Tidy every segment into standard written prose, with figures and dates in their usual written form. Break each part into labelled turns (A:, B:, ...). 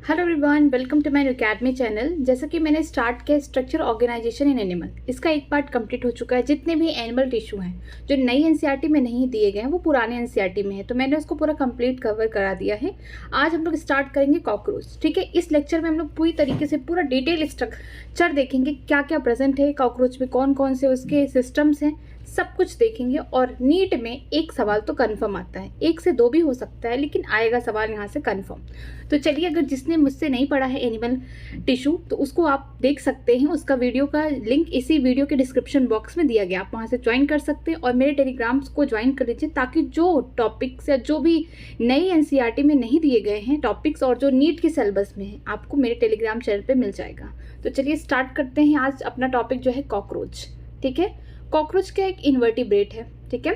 A: Hello everyone, welcome to my academy channel. जैसा कि मैंने स्टार्ट किया स्ट्रक्चर ऑर्गेनाइजेशन इन एनिमल, इसका एक पार्ट कंप्लीट हो चुका है। जितने भी एनिमल टिश्यू हैं जो नई एनसीईआरटी में नहीं दिए गए हैं वो पुराने एनसीईआरटी में है, तो मैंने उसको पूरा कंप्लीट कवर करा दिया है। आज हम लोग स्टार्ट करेंगे कॉकरोच। ठीक है, इस लेक्चर में हम लोग पूरी तरीके से पूरा डिटेल स्ट्रक्चर देखेंगे, क्या क्या प्रेजेंट है कॉकरोच में, कौन कौन से उसके सिस्टम्स हैं, सब कुछ देखेंगे। और नीट में एक सवाल तो कंफर्म आता है, एक से दो भी हो सकता है, लेकिन आएगा सवाल यहाँ से कंफर्म। तो चलिए, अगर जिसने मुझसे नहीं पढ़ा है एनिमल टिश्यू तो उसको आप देख सकते हैं। उसका वीडियो का लिंक इसी वीडियो के डिस्क्रिप्शन बॉक्स में दिया गया, आप वहाँ से ज्वाइन कर सकते हैं और मेरे टेलीग्राम्स को ज्वाइन कर लीजिए, ताकि जो टॉपिक्स या जो भी नई एनसीईआरटी में नहीं दिए गए हैं टॉपिक्स और जो नीट के सिलेबस में है आपको मेरे टेलीग्राम चैनल पर मिल जाएगा। तो चलिए स्टार्ट करते हैं। आज अपना टॉपिक जो है कॉकरोच। ठीक है, कॉकरोच का एक इन्वर्टिब्रेट है। ठीक है,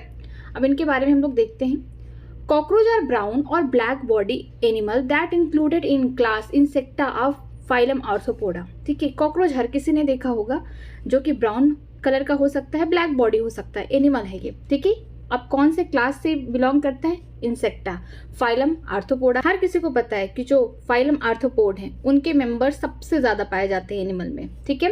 A: अब इनके बारे में हम लोग देखते हैं। कॉकरोच आर ब्राउन और black body animal that included in class insecta of phylum arthropoda. ठीक है, कॉकरोच हर किसी ने देखा होगा, जो कि ब्राउन कलर का हो सकता है, ब्लैक बॉडी हो सकता है, एनिमल है ये। ठीक है, अब कौन से क्लास से बिलोंग करता है? Insecta, phylum arthropoda. हर किसी को पता है कि जो फाइलम आर्थ्रोपोड हैं उनके मेंबर सबसे ज्यादा पाए जाते हैं एनिमल में। ठीक है,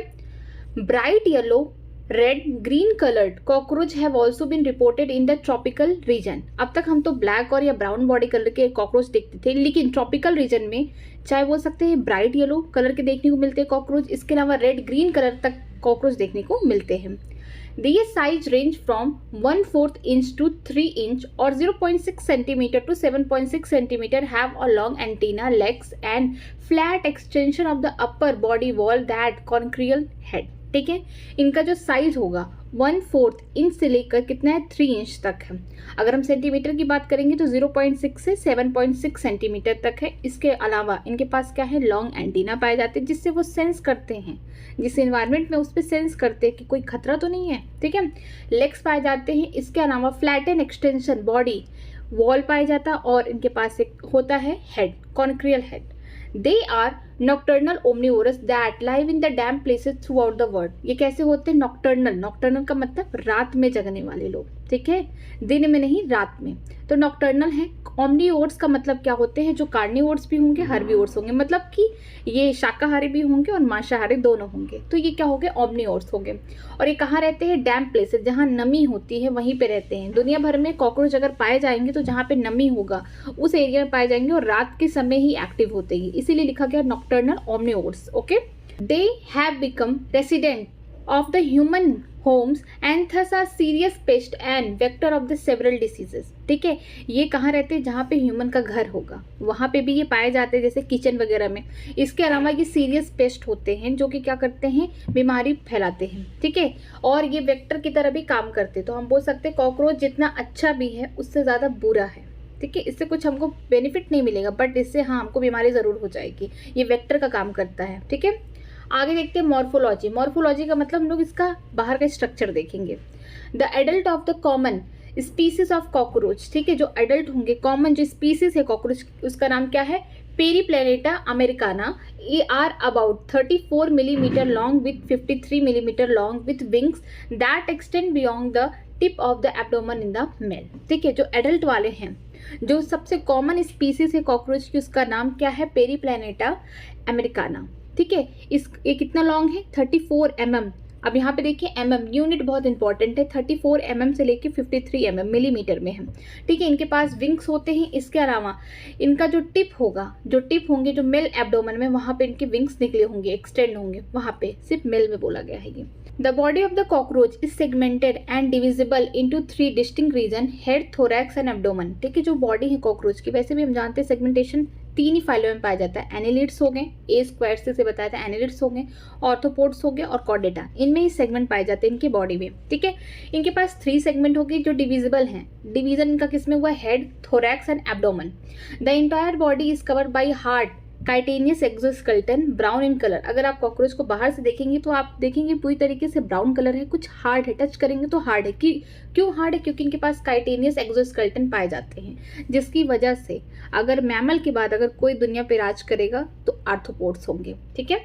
A: bright yellow, red, green coloured cockroach have also been reported in the tropical region. अब तक हम तो ब्लैक और या ब्राउन बॉडी कलर के कॉकरोच देखते थे, लेकिन ट्रॉपिकल रीजन में चाहे बोल सकते हैं ब्राइट येलो कलर के देखने को मिलते हैं कॉकरोच, इसके अलावा रेड, ग्रीन कलर तक कॉकरोच देखने को मिलते हैं। Their size range from 1/4 inch to 3 inch or 0.6 centimeter to 7.6 centimeter, have a long antenna, legs and flat extension of the upper body wall that conical head। ठीक है, इनका जो size होगा 1/4 इंच से लेकर कितना है 3 इंच तक है। अगर हम सेंटीमीटर की बात करेंगे तो 0.6 से 7.6 सेंटीमीटर तक है। इसके अलावा इनके पास क्या है, लॉन्ग एंटीना पाए जाते हैं, जिससे वो सेंस करते हैं, जिस इन्वायरमेंट में उस पर सेंस करते हैं कि कोई खतरा तो नहीं है। ठीक है, लेग्स पाए जाते हैं। इसके अलावा flat and extension body wall पाया जाता है और इनके पास एक होता है हेड, कॉनिक्रियल head. They are nocturnal omnivorous that live in the damp places throughout the world। ये कैसे होते हैं? नॉक्टर्नल, नॉक्टर्नल का मतलब रात में जगने वाले लोग। ठीक है, दिन में नहीं, रात में, तो नॉक्टर्नल है। ओमनीवोर्स का मतलब क्या होते हैं? जो कार्निवोर्स भी होंगे, हर्बीवोर्स होंगे, मतलब कि ये शाकाहारी भी होंगे और मांसाहारी दोनों होंगे, तो ये क्या हो गए? ओमनीवोर्स हो गए। और ये कहाँ रहते हैं? डैम्प प्लेसेस, जहाँ नमी होती है वहीं पे रहते हैं। दुनिया भर में कॉकरोच अगर पाए जाएंगे तो जहाँ पे नमी होगा उस एरिया में पाए जाएंगे और रात के समय ही एक्टिव होते हैं, इसीलिए लिखा गया nocturnal omnivores. Okay, they have become resident of the human homes and thus are serious pest and vector of the several diseases। ठीक है, ये कहाँ रहते हैं? जहाँ पे ह्यूमन का घर होगा वहाँ पे भी ये पाए जाते हैं, जैसे किचन वगैरह में। इसके अलावा ये सीरियस पेस्ट होते हैं जो कि क्या करते हैं? बीमारी फैलाते हैं। ठीक है, और ये वेक्टर की तरह भी काम करते हैं। तो हम बोल सकते हैं कॉकरोच जितना अच्छा भी है उससे ज़्यादा बुरा है। ठीक है, इससे कुछ हमको बेनिफिट नहीं मिलेगा, बट इससे हाँ हमको बीमारी ज़रूर हो जाएगी। ये वेक्टर का काम करता है। ठीक है, आगे देखते हैं मॉर्फोलॉजी। मॉर्फोलॉजी का मतलब हम लोग इसका बाहर का स्ट्रक्चर देखेंगे। The adult of the common species of cockroach. ठीक है, जो एडल्ट होंगे, कॉमन जो स्पीसीज है कॉकरोच, उसका नाम क्या है? Periplaneta americana. ये are about 34 millimetre long with 53 millimetre long with wings that extend beyond the tip of the abdomen in the male. ठीक है, जो एडल्ट वाले हैं, जो सबसे कॉमन स्पीसीज है कॉकरोच की, उसका नाम क्या है? Periplaneta Americana. ठीक है, ये कितना लॉन्ग है? 34 mm। अब यहाँ पे देखिए mm यूनिट बहुत इंपॉर्टेंट है, 34 mm से लेके 53 mm मिलीमीटर में है। ठीक है, इनके पास विंग्स होते हैं। इसके अलावा इनका जो टिप होगा, जो टिप होंगे जो मेल एब्डोमेन में, वहाँ पे इनके विंग्स निकले होंगे, एक्सटेंड होंगे, वहाँ पे सिर्फ मेल में बोला गया है ये। The body of the cockroach is segmented and divisible into 3 distinct regions: head, thorax and abdomen। ठीक है, जो बॉडी है कॉकरोच की, वैसे भी हम जानते हैं सेगमेंटेशन 3 ही फाइलों में पाया जाता है। एनिलिड्स हो गए, ए स्क्वायर से बताया था, एनिलिड्स हो गए, ऑर्थोपोड्स हो गए और कॉर्डेटा, इनमें ही सेगमेंट पाए जाते हैं इनकी बॉडी में। ठीक है, इनके पास 3 सेगमेंट हो गए जो डिविजिबल हैं। डिवीजन इनका किस में हुआ? Head, thorax and abdomen. The entire body is covered by hard chitinous exoskeleton, brown in colour. अगर आप कॉकरोच को बाहर से देखेंगे तो आप देखेंगे पूरी तरीके से ब्राउन कलर है, कुछ हार्ड है, टच करेंगे तो हार्ड है। क्यों हार्ड है? क्योंकि इनके पास काइटेनियस एक्सोस्केलेटन पाए जाते हैं, जिसकी वजह से अगर मैमल के बाद अगर कोई दुनिया पे राज करेगा तो आर्थ्रोपोड्स होंगे। ठीक है,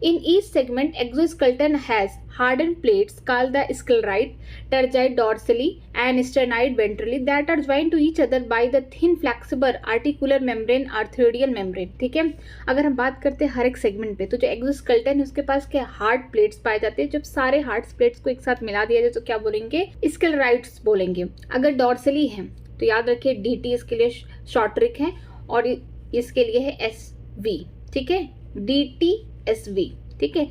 A: In each segment, exoskeleton has hardened plates called the sclerite, tergite dorsally, and sternite ventrally that are joined to each other by the thin flexible articular membrane, arthroidal membrane. ठीक है, अगर हम बात करते हैं हर एक सेगमेंट पे, तो जो एक्सोस्केलेटन है उसके पास क्या हार्ड प्लेट्स पाए जाते हैं. जब सारे हार्ड प्लेट्स को एक साथ मिला दिया जाए तो क्या बोलेंगे, स्क्लेराइट्स बोलेंगे. अगर डॉर्सली है तो याद रखिए DT इसके लिए शॉर्ट ट्रिक है और इसके लिए है SV. ठीक है, DTSV. ठीक है,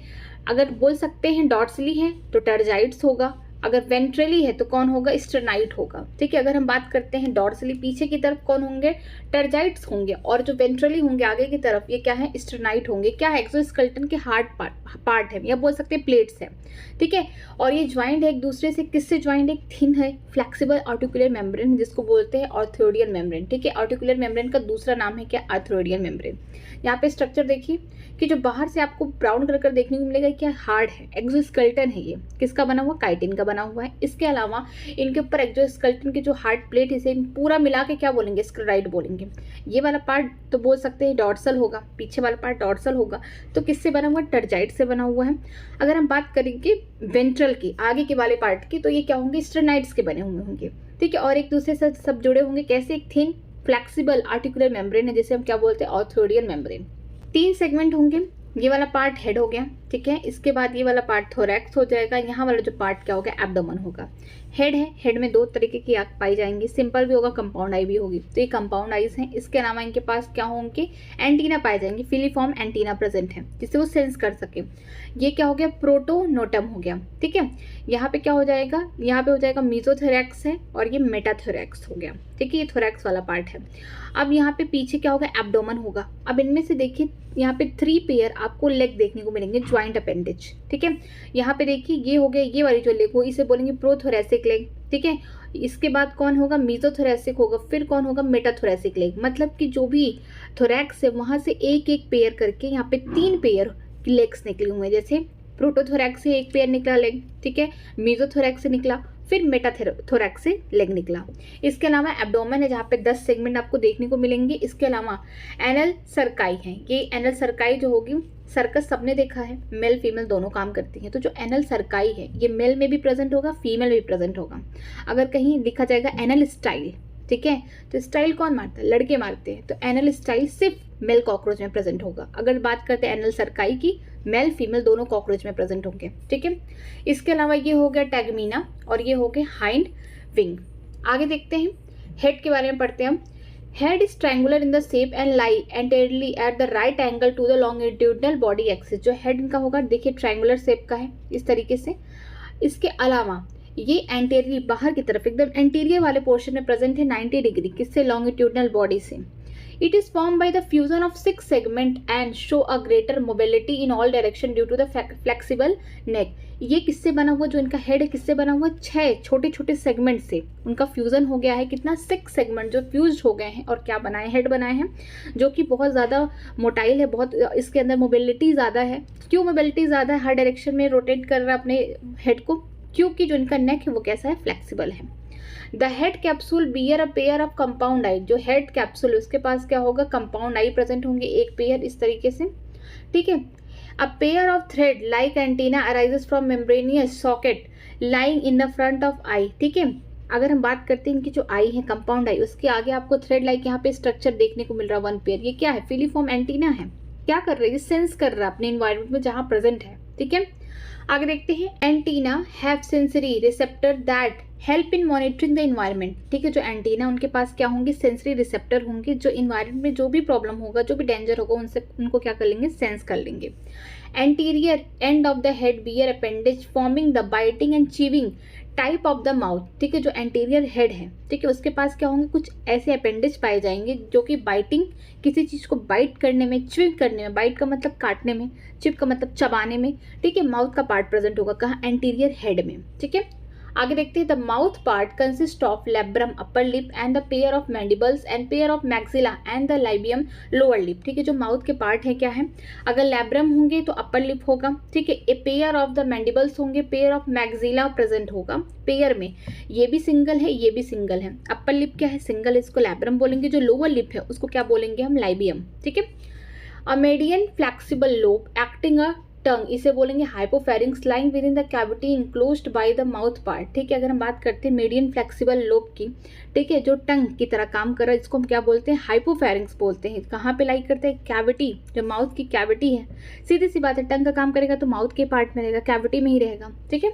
A: अगर बोल सकते हैं डॉर्सली है तो टर्जाइट्स होगा, अगर वेंट्रली है तो कौन होगा, स्टर्नाइट होगा. ठीक है, अगर हम बात करते हैं डॉर्सली पीछे की तरफ कौन होंगे, टर्जाइट्स होंगे, और जो वेंट्रली होंगे आगे की तरफ ये क्या है, स्टर्नाइट होंगे. क्या है, एक्सोस्केलेटन के हार्ड पार्ट है या बोल सकते हैं प्लेट्स है. ठीक है, और ये ज्वाइंट है एक दूसरे से, किससे ज्वाइंट, एक थिन है फ्लेक्सिबल आर्टिकुलर मेम्ब्रेन जिसको बोलते हैं आर्थ्रोइडियल मेम्ब्रेन. ठीक है, आर्टिकुलर मेम्ब्रेन का दूसरा नाम है क्या, आर्थ्रोइडियल मेम्ब्रेन. यहाँ पे स्ट्रक्चर देखिए कि जो बाहर से आपको ब्राउन कलर का देखने को मिलेगा क्या, हार्ड है, एक्सोस्केलेटन है. ये किसका बना हुआ, काइटिन का बना हुआ है. इसके अलावा इनके ऊपर एक्सोस्केलेटन की जो हार्ड प्लेट है इसे पूरा मिला के क्या बोलेंगे, स्क्लेराइट बोलेंगे. ये वाला पार्ट तो बोल सकते हैं डॉर्सल होगा, पीछे वाला पार्ट डॉर्सल होगा. तो किससे बना हुआ, टर्जाइट से बना हुआ है. अगर हम बात करेंगे वेंट्रल की, आगे के वाले पार्ट की, तो ये क्या होंगे, स्टर्नाइट्स के बने हुए होंगे. ठीक है, और एक दूसरे से सब जुड़े होंगे कैसे, एक थिन फ्लेक्सिबल आर्टिकुलर मेम्ब्रेन है जिसे हम क्या बोलते हैं, आर्थ्रोइडियल मेम्ब्रेन. 3 सेगमेंट होंगे. ये वाला पार्ट हेड हो गया. ठीक है, इसके बाद ये वाला पार्ट थोरैक्स हो जाएगा. यहाँ वाला जो पार्ट क्या होगा, एब्डोमेन होगा. हेड है, हेड में 2 तरीके की आँख पाई जाएंगी, सिंपल भी होगा, कंपाउंड आई भी होगी. तो ये कंपाउंड आईज हैं. इसके अलावा इनके पास क्या होंगे, एंटीना पाए जाएंगे, फिलीफॉर्म एंटीना प्रेजेंट है जिससे वो सेंस कर सके. ये क्या हो गया, प्रोटोनोटम हो गया. ठीक है, यहाँ पे क्या हो जाएगा, यहाँ पे हो जाएगा मीजोथोरैक्स है और ये मेटाथोरैक्स हो गया. ठीक है, ये थोरैक्स वाला पार्ट है. अब यहाँ पे पीछे क्या होगा, एब्डोमेन होगा. अब इनमें से देखिए यहाँ पे 3 पेयर आपको लेग देखने को मिलेंगे, ज्वाइंट अपेंडेज. ठीक है, यहाँ पे देखिए ये हो गया, ये वाली जो लेग हो इसे बोलेंगे प्रोथोरेसिक लेग. ठीक है, इसके बाद कौन होगा, मीजोथोरेसिक होगा, फिर कौन होगा, मेटाथोरेसिक लेग. मतलब कि जो भी थोरैक्स है वहाँ से एक एक पेयर करके यहाँ पे 3 पेयर लेग्स निकले हुए हैं. जैसे प्रोटोथोरैक्स से एक पेयर निकला लेग. ठीक है, मीजोथोरैक्स से निकला, फिर मेटाथोरैक्स से लेग निकला. इसके अलावा एब्डोमेन है जहाँ पे 10 सेगमेंट आपको देखने को मिलेंगे. इसके अलावा एनल सर्काई है. ये एनल सर्काई जो होगी, सर्कस सबने देखा है, मेल फीमेल दोनों काम करती हैं. तो जो एनल सर्काई है ये मेल में भी प्रेजेंट होगा, फीमेल में भी प्रेजेंट होगा. अगर कहीं लिखा जाएगा एनल स्टाइल, ठीक है, तो स्टाइल कौन मारता है, लड़के मारते हैं, तो एनल स्टाइल सिर्फ मेल कॉकरोच में प्रेजेंट होगा. अगर बात करते हैं एनल सर्काई की, मेल फीमेल दोनों कॉकरोच में प्रेजेंट होंगे. ठीक है, इसके अलावा ये हो गया टैगमीना और ये हो गया हाइंड विंग. आगे देखते हैं, हेड के बारे में पढ़ते हैं हम. Head is triangular in the shape and lie anteriorly at the right angle to the longitudinal body axis. जो हेड इनका होगा देखिए ट्रायंगुलर शेप का है इस तरीके से. इसके अलावा ये एंटेरियर बाहर की तरफ एकदम एंटीरियर वाले पोर्शन में प्रेजेंट है 90 डिग्री, किससे, लॉन्गिट्यूडनल बॉडी से. It is formed by the fusion of 6 segments and show a greater mobility in all direction due to the flexible neck. ये किससे बना हुआ, जो इनका हेड है किससे बना हुआ, 6 छोटे छोटे सेगमेंट से उनका फ्यूजन हो गया है. कितना, 6 सेगमेंट जो फ्यूज हो गए हैं और क्या बनाए, हेड बनाए हैं, जो कि बहुत ज़्यादा मोटाइल है, बहुत इसके अंदर मोबिलिटी ज़्यादा है. क्यों मोबिलिटी ज़्यादा है, हर डायरेक्शन में रोटेट कर रहा है अपने हेड को, क्योंकि जो इनका नेक है वो कैसा है, फ्लेक्सिबल है. The head capsule bear a pair of compound eye. जो हेड कैप्सूल उसके पास क्या होगा, कंपाउंड आई प्रेजेंट होंगे, एक पेयर इस तरीके से. ठीक है, a pair of thread like antenna arises from membranous socket lying in the front of eye. ठीक है, अगर हम बात करते हैं इनकी जो आई है कंपाउंड आई, उसके आगे आपको थ्रेड लाइक यहाँ पे स्ट्रक्चर देखने को मिल रहा है 1 पेयर. ये क्या है, फिलीफॉर्म एंटीना है. क्या कर रही है, सेंस कर रहा है अपने इन्वायरमेंट में जहाँ प्रेजेंट है. ठीक है, आगे देखते हैं. Antenna have sensory receptor that help in monitoring the environment. ठीक है, जो एंटीना उनके पास क्या होंगे, सेंसरी रिसेप्टर होंगे, जो इन्वायरमेंट में जो भी प्रॉब्लम होगा, जो भी डेंजर होगा उनसे उनको क्या कर लेंगे, सेंस कर लेंगे. Anterior end of the head bear appendage forming the biting and chewing type of the mouth. ठीक है, जो एंटीरियर हेड है, ठीक है, उसके पास क्या होंगे, कुछ ऐसे अपेंडेज पाए जाएंगे जो कि बाइटिंग, किसी चीज़ को बाइट करने में, च्विप करने में, बाइट का मतलब काटने में, चिप का मतलब चबाने में. ठीक है, माउथ का पार्ट प्रेजेंट होगा कहाँ, एंटीरियर हेड में. ठीक है, आगे देखते हैं. The mouth part consist of labrum upper lip and the pair of mandibles and pair of maxilla and the labium lower lip. ठीक है, जो माउथ के पार्ट है क्या है, अगर लैब्रम होंगे तो अपर लिप होगा. ठीक है, a pair of the mandibles होंगे, पेयर ऑफ मैक्सिला प्रेजेंट होगा. पेयर में ये भी सिंगल है, ये भी सिंगल है. अपर लिप क्या है, सिंगल, इसको लैब्रम बोलेंगे. जो लोअर लिप है उसको क्या बोलेंगे हम, लाइबियम. ठीक है, अ मेडियन फ्लेक्सिबल लोब एक्टिंग अ टंग, इसे बोलेंगे हाइपोफेरिंक्स lying with in the cavity enclosed by the mouth part. ठीक है, अगर हम बात करते हैं मीडियन फ्लेक्सिबल लोब की, ठीक है, जो टंग की तरह काम कर रहा है, इसको हम क्या बोलते हैं, हाइपोफेरिंक्स बोलते हैं। कहाँ पे लाई करते हैं, कैविटी, जो माउथ की कैविटी है। सीधी सी बात है, टंग का काम करेगा तो माउथ के पार्ट में रहेगा, कैविटी में ही रहेगा। ठीक है,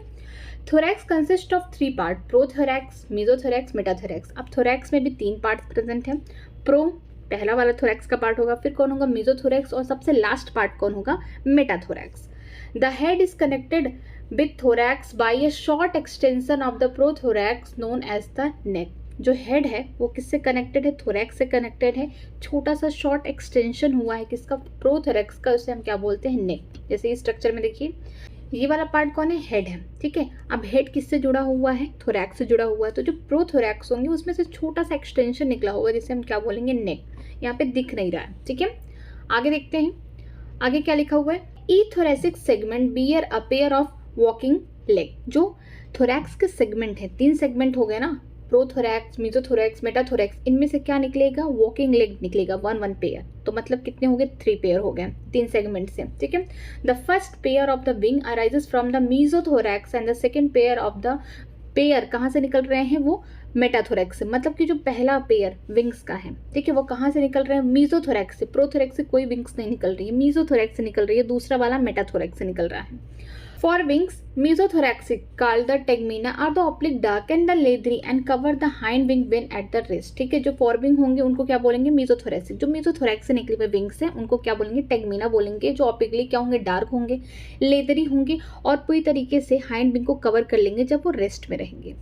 A: thorax consist of 3 part, prothorax, mesothorax, metathorax. अब थोरैक्स में भी 3 पार्ट प्रेजेंट है। प्रो पहला वाला थोरैक्स का पार्ट होगा, फिर कौन होगा, मेसोथोरैक्स, और सबसे लास्ट पार्ट कौन होगा, metathorax. The head is connected with thorax by a short extension of the prothorax known as the neck. जो हेड है वो किससे कनेक्टेड है, थोरैक्स से कनेक्टेड है। छोटा सा शॉर्ट एक्सटेंशन हुआ है किसका, प्रोथोरैक्स का, उसे हम क्या बोलते हैं, नेक। जैसे इस स्ट्रक्चर में देखिए, ये वाला पार्ट कौन है, हेड है। ठीक है, अब हेड किससे जुड़ा हुआ है, थोरैक्स से जुड़ा हुआ है। तो जो प्रोथोरैक्स होंगे उसमें से छोटा सा एक्सटेंशन निकला होगा, जिसे हम क्या बोलेंगे, नेक। यहाँ पे दिख नहीं रहा है। ठीक है, आगे देखते हैं, आगे क्या लिखा हुआ है, each thoracic segment bear a pair of walking leg. जो थोरैक्स के सेगमेंट है, 3 सेगमेंट हो गए ना, प्रोथोरैक्स, मेसोथोरैक्स, मेटाथोरैक्स, इनमें से क्या निकलेगा, वॉकिंग लेग निकलेगा, 1 पेयर। तो मतलब कितने हो गए, 3 पेयर हो गए 3 सेगमेंट से। ठीक है, the first pair of the wing arises from the mesothorax and the second pair of the pair कहाँ से निकल रहे हैं, वो मेटाथोरैक्स से। मतलब कि जो पहला पेयर विंग्स का है, ठीक है, वो कहाँ से निकल रहे हैं, मेसोथोरैक्स से। प्रोथोरैक्स से कोई विंग्स नहीं निकल रही है, मेसोथोरैक्स से निकल रही है, दूसरा वाला मेटाथोरैक्स से निकल रहा है। For wings, mesothoracic, called the tegmina, are the oblique, dark and the leathery and cover the hind wing when at the rest। ठीक है, जो फॉर विंग होंगे उनको क्या बोलेंगे, मेसोथोरैसिक। जो मेसोथोरैक्स से निकले हुए विंग्स हैं उनको क्या बोलेंगे, टेगमीना बोलेंगे। जो ऑब्लिकली क्या होंगे, डार्क होंगे, लेदरी होंगे, और पूरी तरीके से हाइंड विंग को कवर कर लेंगे जब वो रेस्ट में रहेंगे।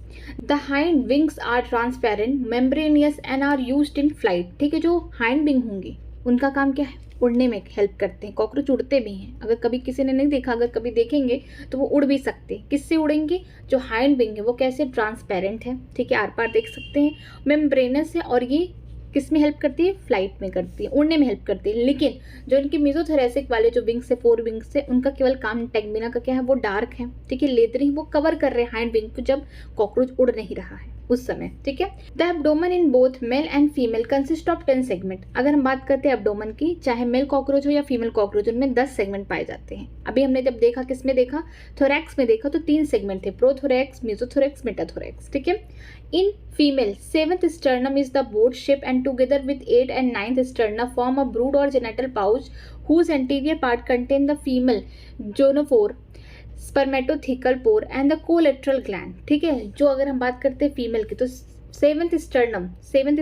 A: The hind wings are transparent, membranous and are used in flight. ठीक है, जो हाइंड विंग होंगी उनका काम क्या है, उड़ने में हेल्प करते हैं। कॉकरोच उड़ते भी हैं, अगर कभी किसी ने नहीं देखा, अगर कभी देखेंगे तो वो उड़ भी सकते हैं। किससे उड़ेंगे, जो हाइंड विंग है वो कैसे, ट्रांसपेरेंट है। ठीक है, आर पार देख सकते हैं, मेम्ब्रेनस है, और ये किस में हेल्प करती है, फ्लाइट में करती है, उड़ने में हेल्प करती है। लेकिन जो इनके मेसोथोरैसिक वाले जो विंग्स है, 4 विंग्स है, उनका केवल काम, टेगमीना का क्या है, वो डार्क है। ठीक है, लेदरी, वो कवर कर रहे हैं हाइंड विंग को जब कॉकरोच उड़ नहीं रहा है उस समय। ठीक है, the abdomen in both male and female consist of 10 segment. अगर हम बात करते हैं एब्डोमेन की, चाहे मेल कॉकरोच हो या फीमेल कॉकरोच, उनमें 10 सेगमेंट पाए जाते हैं। अभी हमने जब देखा, किस में देखा, थोरैक्स में देखा, तो 3 सेगमेंट थे, प्रोथोरैक्स, मेसोथोरैक्स, मेटाथोरैक्स। ठीक है, in female 7th sternum is the boat shape and together with 8th and 9th sternum form a brood or genital pouch whose anterior part contain the female gonopore, spermathecal pore and the collateral gland. ठीक है, जो अगर हम बात करते हैं female की, तो 7th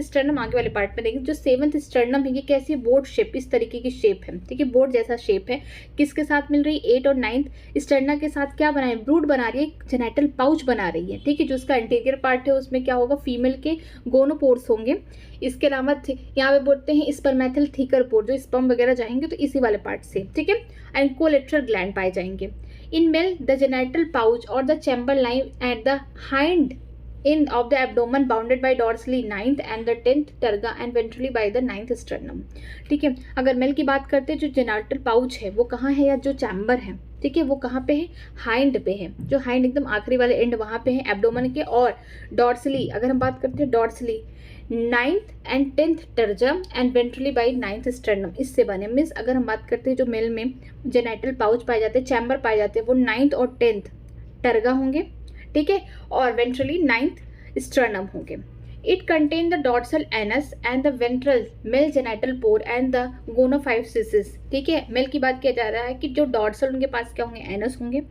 A: स्टर्नम आगे वाले पार्ट में देखेंगे। जो 7th स्टर्नम है ये कैसी है, बोट शेप, इस तरीके की शेप है। ठीक है, बोट जैसा शेप है। किसके साथ मिल रही है, 8 और 9th स्टर्ना के साथ क्या बना है, ब्रूड बना रही है, जेनेटल पाउच बना रही है। ठीक है, जो उसका एंटीरियर पार्ट है उसमें क्या होगा, फीमेल के गोनोपोर्स होंगे। इसके अलावा यहाँ पे बोलते हैं स्पर्मेथल थीकर पोर, जो स्पर्म वगैरह जाएंगे तो इसी वाले पार्ट से। ठीक है, एंड कोलेट्रल ग्लैंड पाए जाएंगे। In male, the genital pouch or the chamber line at the hind end of the abdomen bounded by dorsally 9th and the 10th terga and ventrally by the 9th sternum। ठीक है, अगर mail की बात करते हैं, जो genital pouch है वो कहाँ है, या जो चैम्बर है, ठीक है, वो कहाँ पे है, हाइंड पे है। जो हाइंड एकदम आखिरी वाले एंड वहाँ पे है एब्डोमेन के। और डॉर्सली, अगर हम बात करते हैं dorsally, 9th and 10th tergum and ventrally by 9th sternum, इससे बने। मीन्स अगर हम बात करते हैं जो मेल में जेनिटल पाउच पाए जाते हैं, चैम्बर पाए जाते हैं, वो 9th और 10th टर्गा होंगे। ठीक है, और वेंट्रली 9th स्टर्नम होंगे। It contain the dorsal anus and the ventral male genital pore and the gonapophysis. ठीक है, मेल की बात किया जा रहा है कि जो डॉर्सल उनके पास क्या होंगे, एनस होंगे।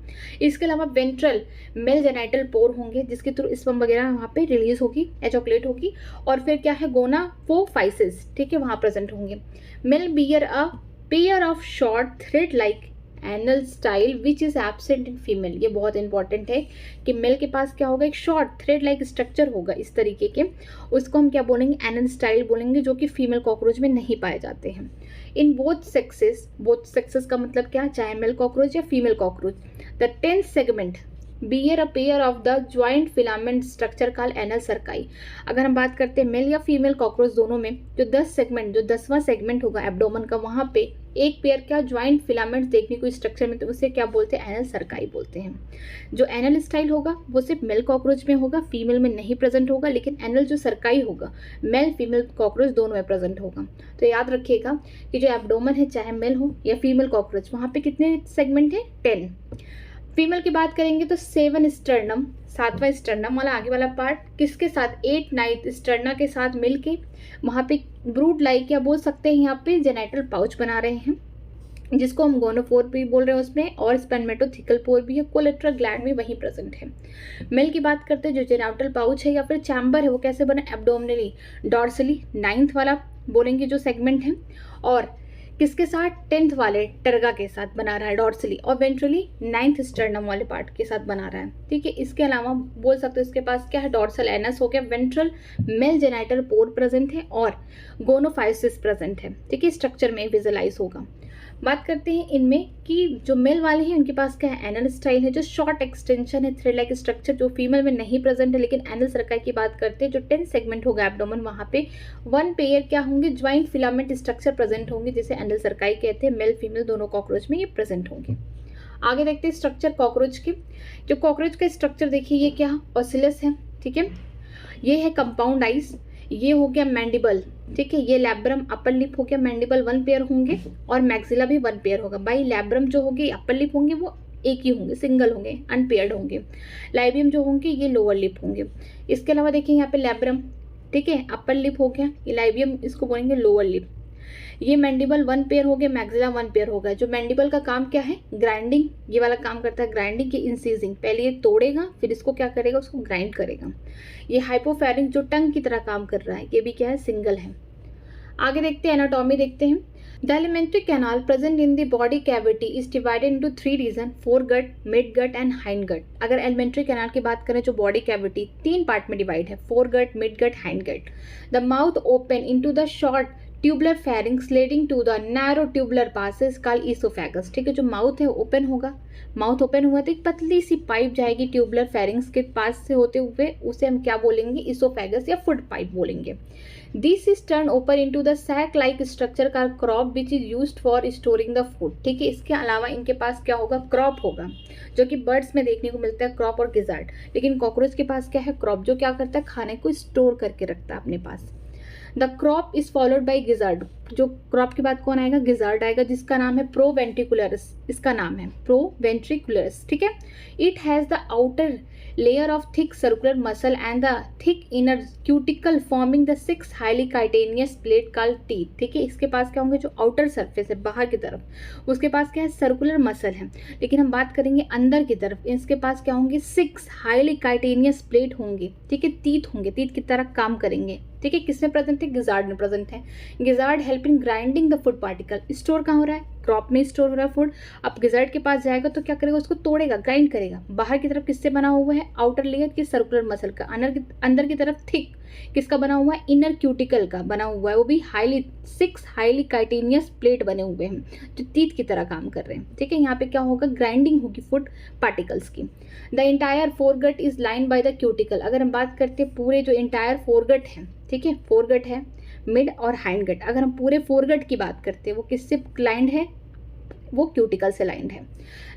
A: इसके अलावा वेंट्रल मेल जेनिटल पोर होंगे, जिसके थ्रू स्पर्म वगैरह वहाँ पे रिलीज होगी, एजोकुलेट होगी। और फिर क्या है, गोनाफोफाइसिस, ठीक है, वहाँ प्रेजेंट होंगे। Male bear a pair of short thread like anal style which is absent in female. ये बहुत इंपॉर्टेंट है कि मेल के पास क्या होगा, एक शॉर्ट थ्रेड लाइक स्ट्रक्चर होगा इस तरीके के, उसको हम क्या बोलेंगे, एनल स्टाइल बोलेंगे, जो कि फीमेल कॉकरोच में नहीं पाए जाते हैं। इन बोथ सेक्सेस का मतलब क्या, चाहे मेल कॉकरोच या female cockroach, the 10th segment bear a pair of the joint filament structure called anal cerci. अगर हम बात करते हैं मेल या फीमेल कॉकरोच दोनों में, जो 10वां सेगमेंट होगा एब्डोमेन का, वहाँ पे एक पेयर का ज्वाइंट फिलामेंट देखने को स्ट्रक्चर में, तो उसे क्या बोलते हैं? एनल सर्काई बोलते हैं। जो एनल स्टाइल होगा वो सिर्फ मेल कॉकरोच में होगा, फीमेल में नहीं प्रेजेंट होगा, लेकिन एनल जो सर्काई होगा मेल फीमेल कॉकरोच दोनों में प्रेजेंट होगा। तो याद रखिएगा कि जो एब्डोमेन है, चाहे मेल हो या फीमेल कॉकरोच, वहाँ पे कितने सेगमेंट है? 10। फीमेल की बात करेंगे तो 7 स्टर्नम, 7वां स्टर्नम वाला आगे वाला पार्ट किसके साथ? 8 9 स्टर्ना के साथ मिलके वहाँ पे ब्रूड लाइक या बोल सकते हैं यहाँ पे जेनाइटल पाउच बना रहे हैं, जिसको हम गोनोफोर भी बोल रहे हैं उसमें, और स्पर्मेटोथिकल पोर भी है, कोलेट्रल ग्लैंड भी वहीं प्रेजेंट है। मेल की बात करते हैं, जो जेनाइटल पाउच है या फिर चैम्बर है वो कैसे बना? एब्डोमिनली डॉर्सली 9th वाला बोलेंगे जो सेगमेंट है, और किसके साथ? 10th वाले टर्गा के साथ बना रहा है डॉर्सली, और वेंट्रली 9th स्टर्नम वाले पार्ट के साथ बना रहा है। ठीक है, इसके अलावा बोल सकते हो इसके पास क्या है? डॉर्सल एनस हो गया, ventral mail genital pore present है और गोनोफाइसिस प्रेजेंट है। ठीक है, स्ट्रक्चर में विजुअलाइज होगा। बात करते हैं इनमें कि जो मेल वाले हैं उनके पास क्या है? एनल स्टाइल है, जो शॉर्ट एक्सटेंशन है, थ्रेड लाइक स्ट्रक्चर, जो फीमेल में नहीं प्रेजेंट है। लेकिन एनल सर्काई की बात करते हैं, जो 10 सेगमेंट होगा एब्डोमेन, वहाँ पे 1 पेयर क्या होंगे? ज्वाइंट फिलामेंट स्ट्रक्चर प्रेजेंट होंगे, जिसे एनल सर्काई कहते हैं। मेल फीमेल दोनों कॉकरोच में ये प्रेजेंट होंगे। आगे देखते हैं स्ट्रक्चर कॉकरोच की। जो कॉकरोच का स्ट्रक्चर देखिए, ये क्या? ऑसिलस है। ठीक है, ये है कंपाउंड आइज, ये हो गया मैंडिबल। ठीक है, ये लैब्रम अपर लिप हो गया, मैंडिबल 1 पेयर होंगे, और मैक्सिला भी 1 पेयर होगा। बाई लैब्रम जो होगी अपर लिप होंगे वो एक ही होंगे, सिंगल होंगे, अनपेयर्ड होंगे। लाइबियम जो होंगे ये लोअर लिप होंगे। इसके अलावा देखिए यहाँ पे लैब्रम, ठीक है, अपर लिप हो गया, ये लाइबियम इसको बोलेंगे लोअर लिप। ये मैंडिबल 1 पेयर हो गया, मैक्सिला 1 पेयर होगा। जो मैंडिबल का काम क्या है? ग्राइंडिंग, ये वाला काम करता है ग्राइंडिंग की, इंसीजिंग। पहले ये तोड़ेगा, फिर इसको क्या करेगा? उसको ग्राइंड करेगा। ये हाइपोफेरिंग जो टंग की तरह काम कर रहा है, ये भी क्या है? सिंगल है। आगे देखते हैं एनाटॉमी देखते हैं। The alimentary canal present in the body cavity is divided into 3 region, fore gut, mid gut and hind gut. अगर एलिमेंट्री कैनाल की बात करें, जो बॉडी कैविटी 3 पार्ट में डिवाइड है, fore gut, mid gut, hind gut. The mouth open into the short tubular pharynx leading to the narrow tubular passage called oesophagus. ठीक है, जो माउथ है ओपन होगा, माउथ ओपन हुआ तो एक पतली सी पाइप जाएगी ट्यूबुलर फेरिंग्स के पास से होते हुए, उसे हम क्या बोलेंगे? ईसोफेगस या फूड पाइप बोलेंगे। This is turn open into the sac like structure का crop which is used for storing the food. ठीक है, इसके अलावा इनके पास क्या होगा? क्रॉप होगा, जो कि बर्ड्स में देखने को मिलता है, क्रॉप और गिजार्ड। लेकिन कॉकरोच के पास क्या है? क्रॉप, जो क्या करता है? खाने को स्टोर करके रखता है अपने पास। The crop is followed by gizzard. जो क्रॉप के बाद कौन आएगा? गिजार्ड आएगा, जिसका नाम है प्रोवेंट्रिकुलरस। इसका नाम है प्रोवेंट्रिकुलरस। ठीक है, it has the outer layer of thick circular muscle and the thick inner cuticle forming the 6 highly chitinous plate called teeth. ठीक है, इसके पास क्या होंगे? जो आउटर सरफेस है बाहर की तरफ, उसके पास क्या है? सर्कुलर मसल है। लेकिन हम बात करेंगे अंदर की तरफ, इसके पास क्या होंगे? 6 हाईली काइटेनियस प्लेट होंगे। ठीक है, टीथ होंगे, टीथ की तरह काम करेंगे। ठीक है, किसमें प्रेजेंट है? गिजार्ड में प्रेजेंट है। Gizzard help in grinding the food particle. Store कहाँ हो रहा है? क्रॉप में स्टोर हो रहा है फूड। अब गिजार्ड के पास जाएगा तो क्या करेगा? उसको तोड़ेगा, ग्राइंड करेगा। बाहर की तरफ किससे बना हुआ है? आउटर लेयर की सर्कुलर मसल का। अंदर की तरफ थिक किसका बना हुआ है? इनर क्यूटिकल का बना हुआ है, वो भी 6 हाईली काइटेनियस प्लेट बने हुए हैं, जो टीथ की तरह काम कर रहे हैं। ठीक है, यहाँ पे क्या होगा? ग्राइंडिंग होगी फूड पार्टिकल्स की। The entire foregut is line by the cuticle. अगर हम बात करते हैं पूरे जो इंटायर फोरगट है, ठीक है, फोरगट है, मिड और हाइंड गट। अगर हम पूरे फोरगट की बात करते हैं, वो किससे लाइंड है? वो क्यूटिकल से लाइंड है।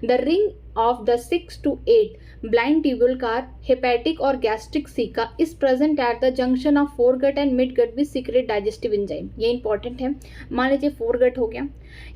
A: The ring of the 6 to 8 blind tubule called hepatic और gastric caeca is present at the junction of foregut and mid gut with secrete digestive enzyme. ये इंपॉर्टेंट है। मान लीजिए फोरगट हो गया,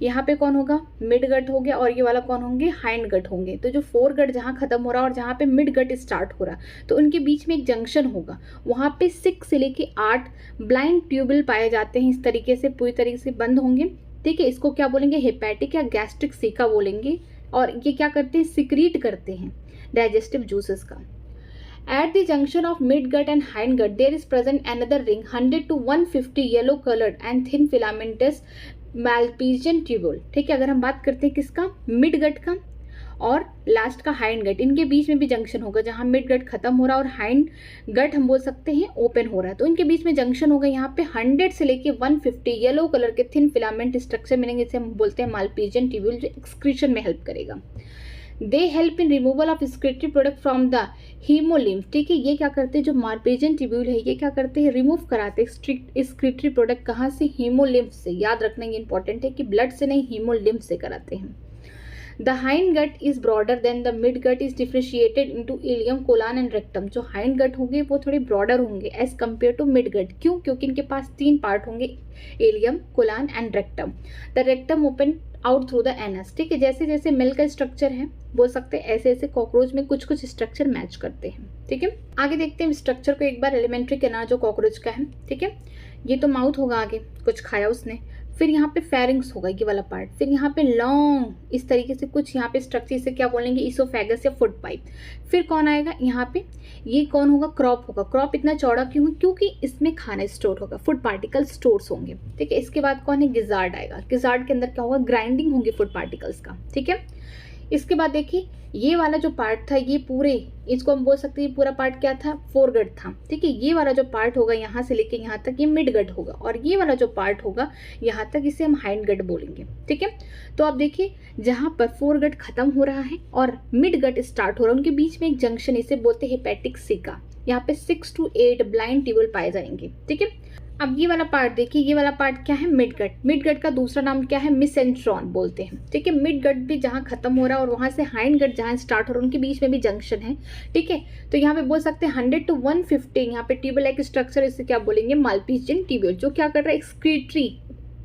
A: यहाँ पे कौन होगा? मिड गट हो गया, और ये वाला कौन होंगे? हाइंड गट होंगे। तो जो फोरगट जहाँ खत्म हो रहा है और जहाँ पे मिड गट स्टार्ट हो रहा, तो उनके बीच में एक जंक्शन होगा। वहाँ पे 6 से लेके 8 ब्लाइंड ट्यूबुल पाए जाते हैं। इस तरीके से पूरी तरीके से बंद होंगे। ठीक है, इसको क्या बोलेंगे? हेपेटिक या गैस्ट्रिक सीका बोलेंगे। और ये क्या करते हैं? सिक्रीट करते हैं डाइजेस्टिव जूसेस का। At the junction of midgut and hindgut, there is present another ring 100 to 150 yellow colored and thin filamentous Malpighian tubule। ठीक है, अगर हम बात करते हैं किसका? मिडगट का और लास्ट का हाइंड गट, इनके बीच में भी जंक्शन होगा। जहाँ मिड गट खत्म हो रहा है और हाइंड गट हम बोल सकते हैं ओपन हो रहा है, तो इनके बीच में जंक्शन होगा। यहाँ पे 100 से लेके 150 येलो कलर के थिन फिलामेंट स्ट्रक्चर मिलेंगे, जिसे हम बोलते हैं मालपीजियन ट्यूब्यूल, जो एक्सक्रीशन में हेल्प करेगा। They help in removal of excretory product from the haemolymph. ठीक है, ये क्या करते हैं, जो मार्पेजियन ट्यूब्यूल है ये क्या करते हैं, रिमूव कराते हैं एक्सक्रीटरी प्रोडक्ट कहाँ से, हीमोलिम्फ से। याद रखना ये इंपॉर्टेंट है कि ब्लड से नहीं, हीमोलिम्फ से कराते हैं। The hind gut is broader than the mid gut is differentiated into ileum, colon and rectum। जो hind gut होंगे वो थोड़े broader होंगे as compared to mid gut। क्यों? क्योंकि इनके पास 3 पार्ट होंगे, ileum, colon and rectum। The rectum open out through the anus। ठीक है, जैसे जैसे मेल का स्ट्रक्चर है बोल सकते हैं, ऐसे ऐसे कॉकरोच में कुछ कुछ स्ट्रक्चर मैच करते हैं। ठीक है, आगे देखते हैं स्ट्रक्चर को एक बार। एलिमेंट्री कैनाल जो कॉकरोच का है, ठीक है, ये तो माउथ होगा, आगे कुछ खाया उसने, फिर यहाँ पे फेरिंग्स होगा ये वाला पार्ट, फिर यहाँ पे लॉन्ग इस तरीके से कुछ यहाँ पे स्ट्रक्चर, इसे क्या बोलेंगे, इसोफेगस या फूड पाइप। फिर कौन आएगा यहाँ पे, ये कौन होगा, क्रॉप होगा। क्रॉप इतना चौड़ा क्यों है, क्योंकि इसमें खाना स्टोर होगा, फूड पार्टिकल स्टोर्स होंगे। ठीक है, इसके बाद कौन है, गिजार्ड आएगा। गिजार्ड के अंदर क्या होगा, ग्राइंडिंग होंगे फूड पार्टिकल्स का। ठीक है, इसके बाद देखिए ये वाला जो पार्ट था, ये पूरे, इसको हम बोल सकते हैं पूरा पार्ट क्या था, फोरगट था। ठीक है, ये वाला जो पार्ट होगा यहाँ से लेके यहाँ तक, ये मिड गट होगा, और ये वाला जो पार्ट होगा यहाँ तक, इसे हम हाइंड गट बोलेंगे। ठीक है, तो आप देखिए जहाँ पर फोरगट खत्म हो रहा है और मिड गट स्टार्ट हो रहा है, उनके बीच में एक जंक्शन, इसे बोलते हैं हेपेटिक सिका। यहाँ पे 6 to 8 ब्लाइंड ट्यूबल पाए जाएंगे। ठीक है, अब ये वाला पार्ट देखिए, ये वाला पार्ट क्या है, मिड गट। मिड गट का दूसरा नाम क्या है, मिसेंट्रॉन बोलते हैं। ठीक है, मिड गट भी जहाँ खत्म हो रहा है और वहाँ से हाइंड गट जहाँ स्टार्ट हो रहा है, उनके बीच में भी जंक्शन है। ठीक है, तो यहाँ पे बोल सकते हैं 100 to 150 यहाँ पे ट्यूबल लाइक स्ट्रक्चर, इसे क्या बोलेंगे, माल्पीजियन ट्यूब्यूल, जो क्या कर रहा है, एक्सक्रीटरी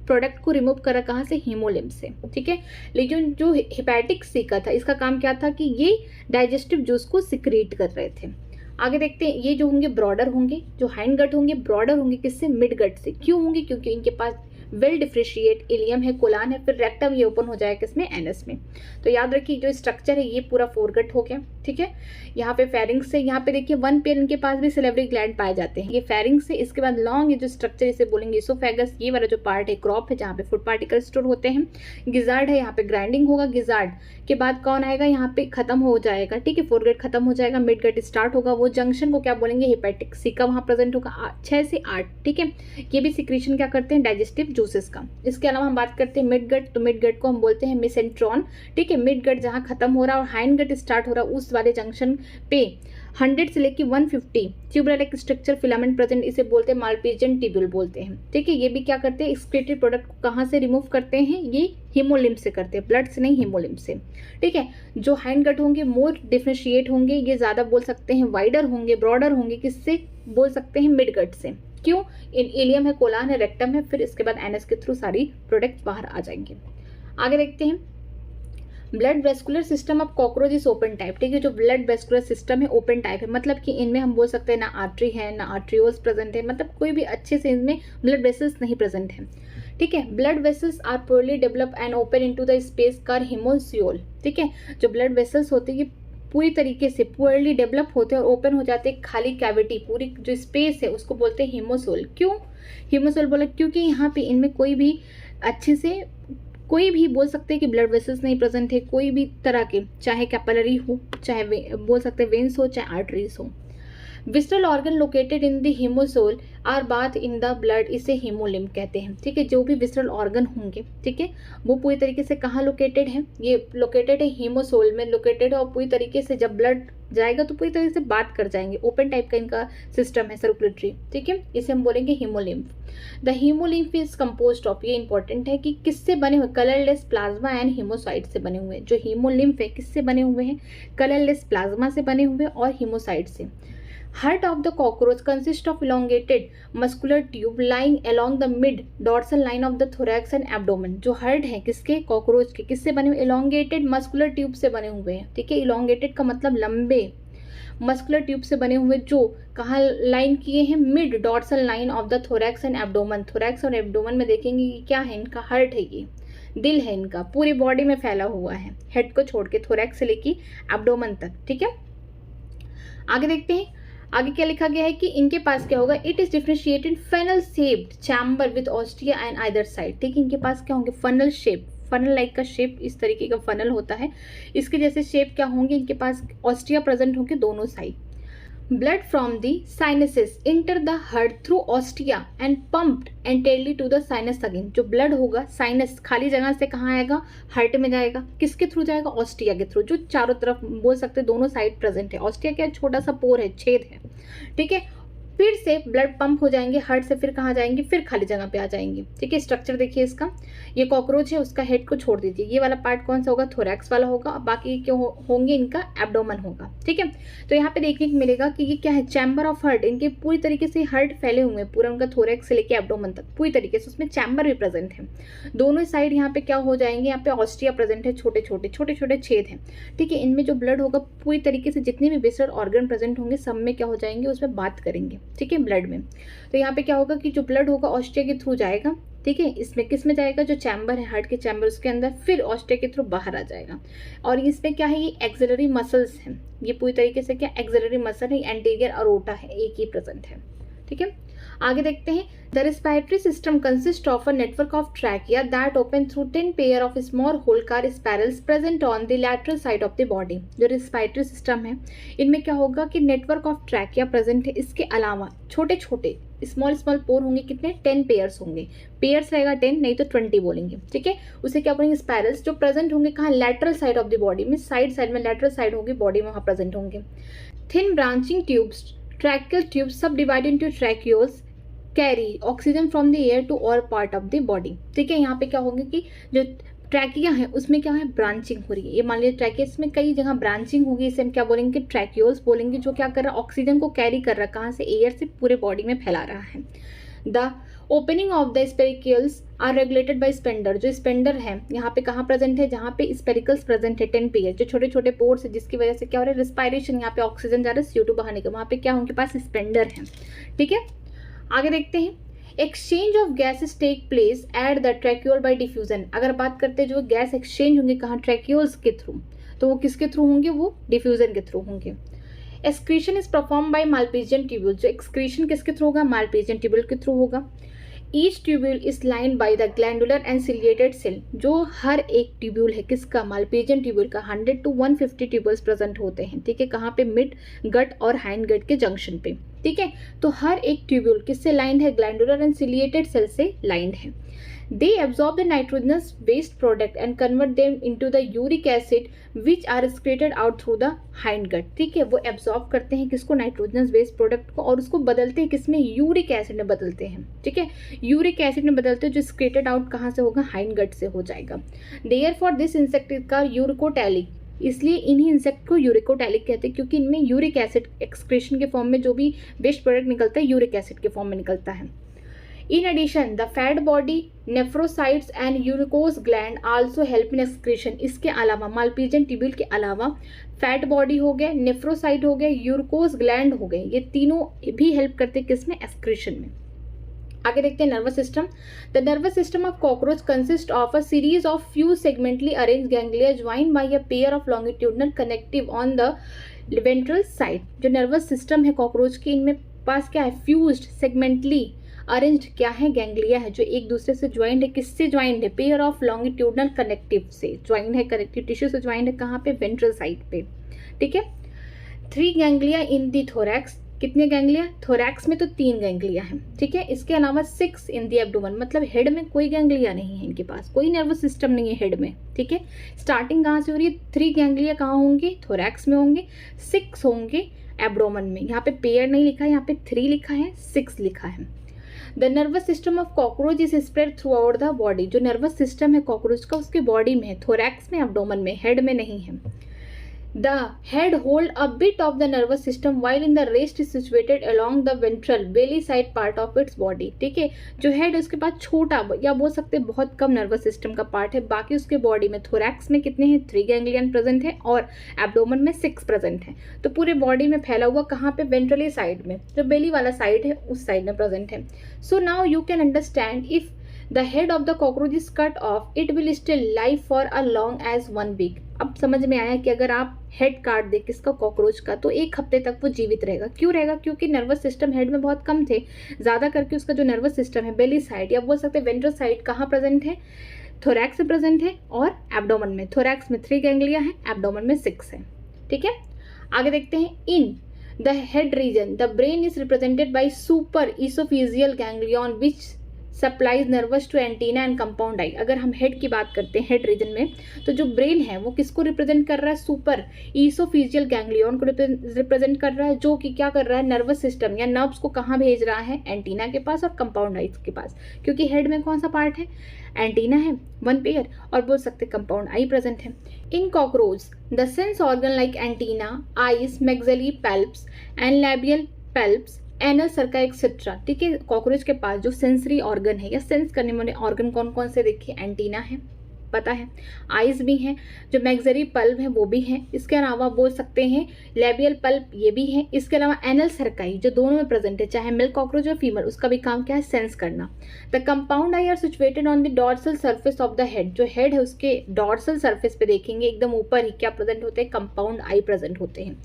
A: प्रोडक्ट को रिमूव करा कहाँ से, हीमोलिम्फ से। ठीक है, लेकिन जो हेपेटिक सिका था, इसका काम क्या था कि ये डाइजेस्टिव जूस को सिक्रीट कर रहे थे। आगे देखते हैं, ये जो होंगे ब्रॉडर होंगे, जो हाइंड गट होंगे ब्रॉडर होंगे किससे, मिड गट से। क्यों होंगे, क्योंकि इनके पास वेल डिफ्रेशिएट इलियम है, कोलान है, फिर रेक्टम ये ओपन हो जाएगा किसमें, एनस में। तो याद रखिए जो स्ट्रक्चर है ये पूरा फोरगट हो गया। ठीक है, यहाँ पे फेरिंग्स से, यहाँ पे देखिए 1 पेयर इनके पास भी सिलेवरी ग्लैंड पाए जाते हैं, ये फेरिंग्स से। इसके बाद लॉन्ग ये जो स्ट्रक्चर, इसे बोलेंगे इसोफेगस। ये वाला जो पार्ट है क्रॉप है, जहाँ पे फूड पार्टिकल स्टोर होते हैं। गिजार्ड है, यहाँ पे ग्राइंडिंग होगा। गिजार्ड के बाद कौन आएगा, यहाँ पे खत्म हो जाएगा। ठीक है, फोरगट खत्म हो जाएगा, मिड गट स्टार्ट होगा, वो जंक्शन को क्या बोलेंगे, हेपेटिक सिका वहाँ प्रेजेंट होगा 6 से 8। ठीक है, ये भी सिक्रीशन क्या करते हैं, डाइजेस्टिव जूसेस का। इसके अलावा हम बात करते हैं मिड गट, तो मिड गट को हम बोलते हैं मिसेंट्रॉन। ठीक है, मिड गट जहाँ खत्म हो रहा है और हाइंड गट स्टार्ट हो रहा है, उस वाले जंक्शन पे 100 से लेके 150 tubular like structure filament present, इसे बोलते हैं माल्पीजियन ट्यूब्यूल बोलते हैं। ठीक है, ये भी क्या करते हैं, एक्सक्रीटरी प्रोडक्ट को कहाँ से रिमूव करते हैं, ये हीमोलिम्फ से करते हैं, ब्लड से नहीं, हीमोलिम्फ से। ठीक है, जो हाइंड गट होंगे मोर डिफरेंशिएट होंगे, ये ज़्यादा बोल सकते हैं वाइडर होंगे, ब्रॉडर होंगे, किससे बोल सकते हैं, मिड गट से। क्यों, इन इलियम है, कोलान है, रेक्टम है, फिर इसके बाद एनस के थ्रू सारी प्रोडक्ट बाहर आ जाएंगे। आगे देखते हैं, blood vascular system of cockroach is open type. ठीक है, जो ब्लड वेस्कुलर सिस्टम है ओपन टाइप है, मतलब कि इनमें हम बोल सकते हैं ना आर्टरी है ना आर्ट्रियोल्स प्रेजेंट है, मतलब कोई भी अच्छे से इनमें ब्लड वेसल्स नहीं प्रेजेंट है। ठीक है, blood vessels are poorly develop and open into the space called haemocoel. ठीक है, जो ब्लड वेसल्स होते हैं ये पूरी तरीके से पुअरली डेवलप होते हैं और ओपन हो जाते हैं, खाली कैविटी, पूरी जो स्पेस है उसको बोलते हैं हिमोसोल। क्यों हिमोसोल बोला, क्योंकि यहाँ पे इनमें कोई भी अच्छे से, कोई भी बोल सकते हैं कि ब्लड वेसल्स नहीं प्रेजेंट है, कोई भी तरह के, चाहे कैपिलरी हो, चाहे बोल सकते हैं वेन्स हो, चाहे आर्टरीज हो। Visceral organ located in the haemocoel are bath in the blood, इसे हीमोलिम्फ कहते हैं। ठीक है, जो भी विस्ट्रल ऑर्गन होंगे, ठीक है, वो पूरी तरीके से कहाँ लोकेटेड है, ये लोकेटेड है हिमोसोल में लोकेटेड है, और पूरी तरीके से जब ब्लड जाएगा तो पूरी तरीके से बात कर जाएंगे, ओपन टाइप का इनका सिस्टम है सर्कुलेटरी। ठीक है, इसे हम बोलेंगे haemolymph. The haemolymph is composed of, ये इंपॉर्टेंट है कि किससे बने हुए, कलरलेस प्लाज्मा एंड हीमोसाइट से बने हुए। जो हीमोलिम्फ है किससे बने हुए हैं, कलरलेस प्लाज्मा से बने हुए और हीमोसाइट से। Heart of the cockroach consists of elongated muscular tube lying along the mid dorsal line of the thorax and abdomen। जो heart है किसके, कॉकरोच के, किससे बने हुए, elongated muscular tube से बने हुए हैं। ठीक है, elongated का मतलब लंबे, मस्कुलर ट्यूब से बने हुए, जो कहाँ लाइन किए हैं, mid dorsal line of the thorax and abdomen. Thorax और एब्डोमन में देखेंगे कि क्या है, इनका हार्ट है, ये दिल है इनका, पूरी बॉडी में फैला हुआ है, हेड को छोड़ के, थोरैक्स से लेके एब्डोमन तक। ठीक है, आगे देखते हैं, आगे क्या लिखा गया है कि इनके पास क्या होगा, it is differentiated funnel shaped chamber with ostia and either side. ठीक है, इनके पास क्या होंगे, फनल शेप, फनल लाइक का शेप, इस तरीके का फनल होता है, इसके जैसे शेप क्या होंगे, इनके पास ऑस्टिया प्रेजेंट होंगे दोनों side. Blood from the sinuses enter the heart through ostia and pumped entirely to the sinus again. जो ब्लड होगा साइनस खाली जगह से कहाँ आएगा, हार्ट में जाएगा. किसके थ्रू जाएगा, ऑस्टिया के थ्रू, जो चारों तरफ बोल सकते दोनों साइड प्रेजेंट है. ऑस्टिया क्या, छोटा सा पोर है, छेद है. ठीक है, फिर से ब्लड पंप हो जाएंगे हार्ट से, फिर कहाँ जाएंगे, फिर खाली जगह पे आ जाएंगे. ठीक है, स्ट्रक्चर देखिए इसका. ये कॉकरोच है, उसका हेड को छोड़ दीजिए. ये वाला पार्ट कौन सा होगा, थोरैक्स वाला होगा. बाकी क्यों होंगे, इनका एब्डोमन होगा. ठीक है, तो यहाँ पे देखने को मिलेगा कि ये क्या है, चैम्बर ऑफ हार्ट. इनके पूरी तरीके से हार्ट फैले हुए हैं, पूरा उनका थोरैक्स से लेके एब्डोमन तक पूरी तरीके से. उसमें चैम्बर भी प्रेजेंट है. दोनों साइड यहाँ पे क्या हो जाएंगे, यहाँ पे ऑस्टिया प्रेजेंट है, छोटे छोटे छेद हैं. ठीक है, इनमें जो ब्लड होगा पूरी तरीके से जितने भी विसरल ऑर्गन प्रेजेंट होंगे सब में क्या हो जाएंगे, उसमें बात करेंगे. ठीक है, ब्लड में. तो यहाँ पे क्या होगा कि जो ब्लड होगा ऑस्टिया के थ्रू जाएगा. ठीक है, इसमें किस में जाएगा, जो चैम्बर है हार्ट के चैम्बर उसके अंदर, फिर ऑस्टिया के थ्रू बाहर आ जाएगा. और इसमें क्या है, ये एक्सिलरी मसल्स हैं. ये पूरी तरीके से क्या एक्सिलरी मसल है, एंटीरियर अरोटा है, एक ही प्रेजेंट है. ठीक है, आगे देखते हैं. The respiratory system consist of a network of trachea that open through 10 pair of small hole called spiracles present on the lateral side of the body. जो रेस्पिरेटरी सिस्टम है इनमें क्या होगा कि नेटवर्क ऑफ ट्रैकिया प्रेजेंट है. इसके अलावा छोटे छोटे स्मॉल पोर होंगे, कितने, 10 पेयर्स होंगे. पेयर्स रहेगा 10, नहीं तो 20 बोलेंगे. ठीक है, उसे क्या बोलेंगे, स्पायरल्स, जो प्रेजेंट होंगे कहाँ, lateral side of the body में. साइड में लैटरल साइड होगी बॉडी में, वहाँ प्रेजेंट होंगे. Thin branching tubes, tracheal tubes subdivide into tracheoles carry oxygen from the air to all part of the body. ठीक है, यहाँ पे क्या होंगे कि जो ट्रैकिया है उसमें क्या है, ब्रांचिंग हो रही है. ये मान लीजिए ट्रैकिया, इसमें कई जगह ब्रांचिंग होगी. इसे हम क्या बोलेंगे, ट्रैक्यूल्स बोलेंगे. जो क्या कर रहा है, ऑक्सीजन को कैरी कर रहा है, कहाँ से, एयर से पूरे बॉडी में फैला रहा है. The opening of the spiracles are regulated by sphincter. जो स्पेंडर है यहाँ पे कहाँ प्रेजेंट है, जहाँ पे स्पेरिकल्स प्रेजेंट है 10 पेयर, जो छोटे छोटे पोर्स है जिसकी वजह से क्या हो रहा है, रिस्पायरेशन, यहाँ पे ऑक्सीजन जा रहा है CO2 बाहर निकल, वहाँ पे क्या उनके पास स्पेंडर है. ठीक है, आगे देखते हैं. Exchange of gases take place at the tracheole by diffusion. अगर बात करते हैं जो गैस एक्सचेंज होंगे कहाँ, ट्रैक्यूल्स के थ्रू, तो वो किसके थ्रू होंगे, वो डिफ्यूजन के थ्रू होंगे. Excretion is perform by Malpighian tubule. जो एक्सक्रीशन किसके थ्रू होगा, मालपीजियन ट्यूब्यूल के थ्रू होगा. Each tubule is lined by the glandular and ciliated cell. जो हर एक ट्यूब्यूल है किसका, मालपीजियन ट्यूब्यूल का, 100 to 150 ट्यूब्यूल्स प्रेजेंट होते हैं. ठीक है, कहाँ पे, मिड गट और हाइंड गट के जंक्शन पे. ठीक है, तो हर एक ट्यूब्यूल किससे लाइंड है, ग्लैंडुलर एंड सिलिएटेड सेल से लाइंड है. They absorb the nitrogenous waste product and convert them into the uric acid which are excreted out through the hind gut. ठीक है, वो एब्जॉर्ब करते हैं किसको, नाइट्रोजनस वेस्ट प्रोडक्ट को, और उसको बदलते हैं किसमें, यूरिक एसिड में बदलते हैं. ठीक है, यूरिक एसिड में बदलते हैं, जो एक्सक्रेटेड आउट कहाँ से होगा, हाइंड गट से हो जाएगा. देयरफॉर दिस इंसेक्ट का यूरिकोटैलिक. इसलिए इन्हीं इंसेक्ट को यूरिकोटैलिक कहते हैं क्योंकि इनमें यूरिक एसिड एक्सक्रेशन के फॉर्म में जो भी वेस्ट प्रोडक्ट निकलता है यूरिक एसिड के फॉर्म में निकलता है. In addition, the fat body, nephrocytes and uricose gland also help in excretion. इसके अलावा मालपीजियन ट्यूब्यूल के अलावा फैट बॉडी हो गया, नेफ्रोसाइट हो गया, यूरिकोस ग्लैंड हो गए, ये तीनों भी हेल्प करते हैं किसमें, एक्सक्रीशन में. आगे देखते हैं nervous system. The nervous system of cockroach consist of a series of few segmentally arrange ganglia join by a pair of longitudinal connective on the ventral side. जो नर्वस सिस्टम है cockroach की, इनमें पास क्या है, फ्यूज्ड सेगमेंटली अरेंज्ड क्या है, ganglia है, जो एक दूसरे से ज्वाइंट है. किससे ज्वाइंट है, पेयर ऑफ लॉन्गिट्यूडनल कनेक्टिव से ज्वाइंट है, कनेक्टिव टिश्यू से ज्वाइंट है, कहाँ पे, वेंट्रल साइड पे. ठीक है, 3 गैंग्लिया इन दी थोरैक्स. कितने गैंग्लिया, थोरैक्स में तो 3 गैंग्लिया हैं. ठीक है, इसके अलावा 6 इन दी एब्डोमेन. मतलब हेड में कोई गैंग्लिया नहीं है, इनके पास कोई नर्वस सिस्टम नहीं है हेड में. ठीक है, स्टार्टिंग कहाँ से हो रही है, 3 गैंग्लिया कहाँ होंगे, थोरैक्स में होंगे, 6 होंगे एब्डोमेन में. यहाँ पे पेयर नहीं लिखा है, यहाँ पे 3 लिखा है, 6 लिखा है. The nervous system of cockroach is spread through out the body. जो नर्वस सिस्टम है कॉकरोच का उसके बॉडी में है, थोरैक्स में, एब्डोमेन में, हेड में नहीं है. The head hold a bit of the nervous system while in the rest is situated along the ventral Bailey side part of its body. ठीक है, जो हेड उसके पास छोटा या बोल सकते हैं बहुत कम नर्वस सिस्टम का पार्ट है. बाकी उसके बॉडी में थोरैक्स में कितने हैं, 3 गैंग्लियन प्रेजेंट है और एब्डोमेन में 6 प्रेजेंट है. तो पूरे बॉडी में फैला हुआ कहाँ पे, वेंट्रली साइड में, जो बेली वाला साइड है उस साइड में प्रेजेंट है. So now you can understand if the head of the cockroach is cut off, it will still live for a long as 1 week. अब समझ में आया कि अगर आप हेड काट दे किसका, कॉकरोच का, तो 1 हफ्ते तक वो जीवित रहेगा. क्यों रहेगा, क्योंकि नर्वस सिस्टम हेड में बहुत कम थे. ज़्यादा करके उसका जो नर्वस सिस्टम है बेली साइड या बोल सकते हैं वेंट्रल साइड कहाँ प्रेजेंट है, थोरैक्स में प्रेजेंट है और एब्डोमेन में. थोरैक्स में 3 गैंग्लिया है, एब्डोमेन में 6 है. ठीक है, आगे देखते हैं. In the head region, the brain is represented by super oesophageal ganglion which supplies nerves to antenna and compound eye. अगर हम हेड की बात करते हैं, हेड रीजन में, तो जो ब्रेन है वो किसको रिप्रेजेंट कर रहा है? सुपर इसोफेजियल गैंग्लियन को रिप्रेजेंट कर रहा है, जो कि क्या कर रहा है? नर्वस सिस्टम या नर्व्स को कहाँ भेज रहा है? एंटीना के पास और कंपाउंड आई के पास, क्योंकि हेड में कौन सा पार्ट है? एंटीना है, वन पेयर, और बोल सकते कंपाउंड आई प्रेजेंट है। In cockroach the sense organ like antenna, eyes, maxillary palps and labial palps, anal cerci etcetera. ठीक है, कॉकरोच के पास जो सेंसरी ऑर्गन है या सेंस करने वाले ऑर्गन कौन कौन से? देखिए, एंटीना है, पता है, आइज भी हैं, जो मैक्सिलरी पल्प है वो भी है, इसके अलावा बोल सकते हैं लेबियल पल्प ये भी है, इसके अलावा एनल सर्काई जो दोनों में प्रेजेंट है, चाहे मेल कॉकरोच या फीमेल, उसका भी काम क्या है? सेंस करना। The compound I R situated on the dorsal surface of the head, जो हेड है उसके डॉर्सल सर्फेस पे देखेंगे एकदम ऊपर ही क्या प्रेजेंट होते हैं? कंपाउंड आई प्रेजेंट होते हैं।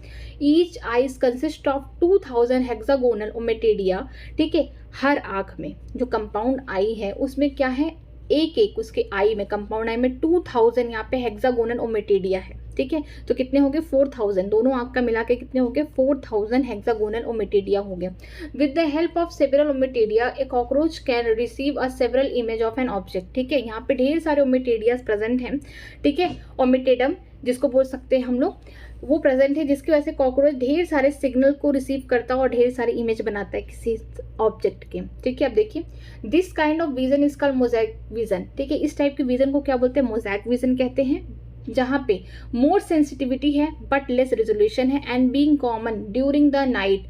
A: Each eyes consist of 2000 hexagonal ommatidia. ठीक है, हर आंख में जो कंपाउंड आई है उसमें क्या है? एक एक उसके आई में, कंपाउंड आई में 2000 यहाँ पे हेक्सागोनल ओमेटेडिया है। ठीक है, तो कितने हो गए? 4000, दोनों आंख का मिला के कितने हो गए? 4000 हेक्सागोनल ओमेटेडिया हो गया। With the help of several ommatidia a cockroach can receive a several image of an object. ठीक है, यहाँ पे ढेर सारे ओमेटेडियाज प्रेजेंट हैं। ठीक है, ओमेटेडम जिसको बोल सकते हैं हम लोग, वो प्रेजेंट है, जिसकी वजह से कॉकरोच ढेर सारे सिग्नल को रिसीव करता है और ढेर सारे इमेज बनाता है किसी ऑब्जेक्ट के। ठीक है, अब देखिए, this kind of vision is called mosaic vision. ठीक है, इस टाइप के विजन को क्या बोलते हैं? मोज़ेक विजन कहते हैं, जहाँ पे मोर सेंसिटिविटी है बट लेस रेजोल्यूशन है and being common during the night,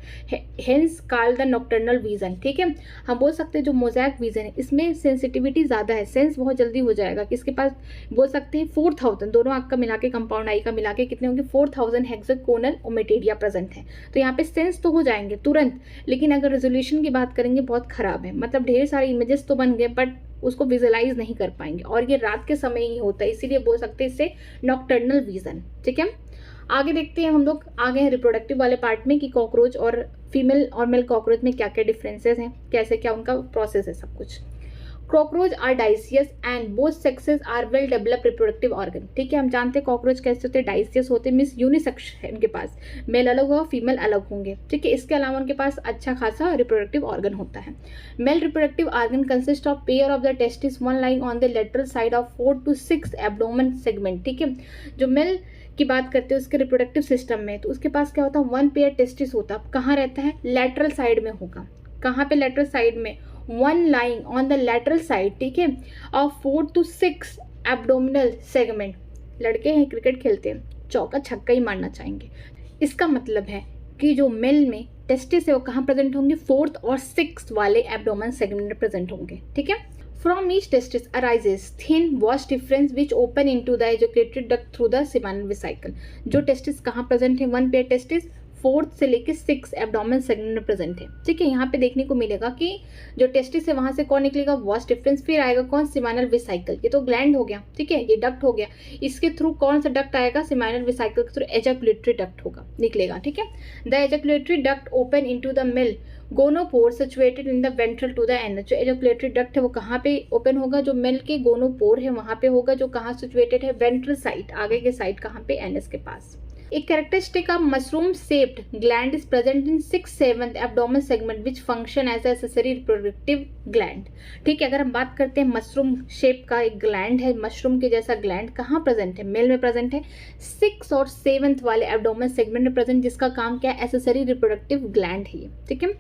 A: hence called the nocturnal vision. ठीक है, हम बोल सकते हैं जो मोज़ेक विजन है इसमें सेंसिटिविटी ज़्यादा है, सेंस बहुत जल्दी हो जाएगा। किसके पास? बोल सकते हैं 4000, दोनों आँख का मिला के, कंपाउंड आई का मिला के कितने होंगे? 4000 हेक्सागोनल ओमेटेडिया प्रेजेंट है। तो यहाँ पे सेंस तो हो जाएंगे तुरंत, लेकिन अगर रेजोल्यूशन की बात करेंगे बहुत खराब है, मतलब ढेर सारे इमेजेस तो बन गए बट उसको विजुअलाइज नहीं कर पाएंगे, और ये रात के समय ही होता है, इसीलिए बोल सकते हैं इसे नॉक्टर्नल विजन। ठीक है, आगे देखते हैं हम लोग, आगे हैं रिप्रोडक्टिव वाले पार्ट में कि कॉकरोच और फीमेल और मेल कॉकरोच में क्या क्या डिफरेंसेस हैं, कैसे क्या उनका प्रोसेस है, सब कुछ। Cockroach are dioecious and both sexes are well develop reproductive organ. ठीक है, हम जानते हैं कॉकरोच कैसे होते हैं? डाइसियस होते हैं, मीन्स यूनिसेक्स है उनके पास, मेल अलग होगा, फीमेल अलग होंगे। ठीक है, इसके अलावा उनके पास अच्छा खासा रिप्रोडक्टिव ऑर्गन होता है। Male reproductive organ consist of pair of the testis, one lying on the lateral side of 4 to 6 abdomen segment. ठीक है, जो मेल की बात करते हैं उसके रिप्रोडक्टिव सिस्टम में, तो उसके पास क्या होता है? 1 पेयर टेस्टिस होता है, कहाँ रहता है? लेटरल साइड में होगा। कहाँ पे? लेटरल साइड में, one lying on the lateral side. ठीक है, ऑफ 4 to 6 एब्डोमिनल सेगमेंट। लड़के हैं, क्रिकेट खेलते हैं, चौका छक्का ही मारना चाहेंगे। इसका मतलब है कि जो मेल में टेस्टिस है वो कहाँ प्रेजेंट होंगे? 4th और 6th वाले एब्डोमेन सेगमेंट में प्रेजेंट होंगे। ठीक है, from each testis arises thin wash difference which open into the educated duct through the seminal vesicle. जो टेस्टिस कहाँ प्रेजेंट है? 1 पेयर टेस्टिस 4th से लेके 6 एब्डोमेन सेगमेंट में प्रेजेंट है। ठीक है, यहाँ पे देखने को मिलेगा कि जो टेस्टिस है वहां से कौन निकलेगा? वॉश डिफरेंस, फिर आएगा कौन? Seminal vesicle. ये तो ग्लैंड हो गया। ठीक है, ये डक्ट हो गया, इसके थ्रू कौन सा डक्ट आएगा? सेमिनल वेसिकल के थ्रू एजैकुलेटरी डक्ट होगा, निकलेगा। ठीक है, the ejaculatory duct open into the male gonopore situated in the ventral to the anus. जो एजैकुलेटरी डक्ट है वो कहाँ पे ओपन होगा? जो मेल के गोनोपोर है वहां पे होगा, जो कहाँ सिचुएटेड है? वेंट्रल साइड, आगे के साइड कहाँ पे? एनस के पास। A characteristic of mushroom-shaped gland is present in 6/7 abdomen segment which function as a accessory reproductive gland। ठीक है, अगर हम बात करते हैं मशरूम शेप का एक ग्लैंड है, मशरूम के जैसा ग्लैंड कहाँ प्रेजेंट है? मेल में प्रेजेंट है 6 और 7th वाले एब्डोमेन सेगमेंट में प्रेजेंट, जिसका काम क्या है? एसेसरी रिप्रोडक्टिव ग्लैंड है। ठीक है,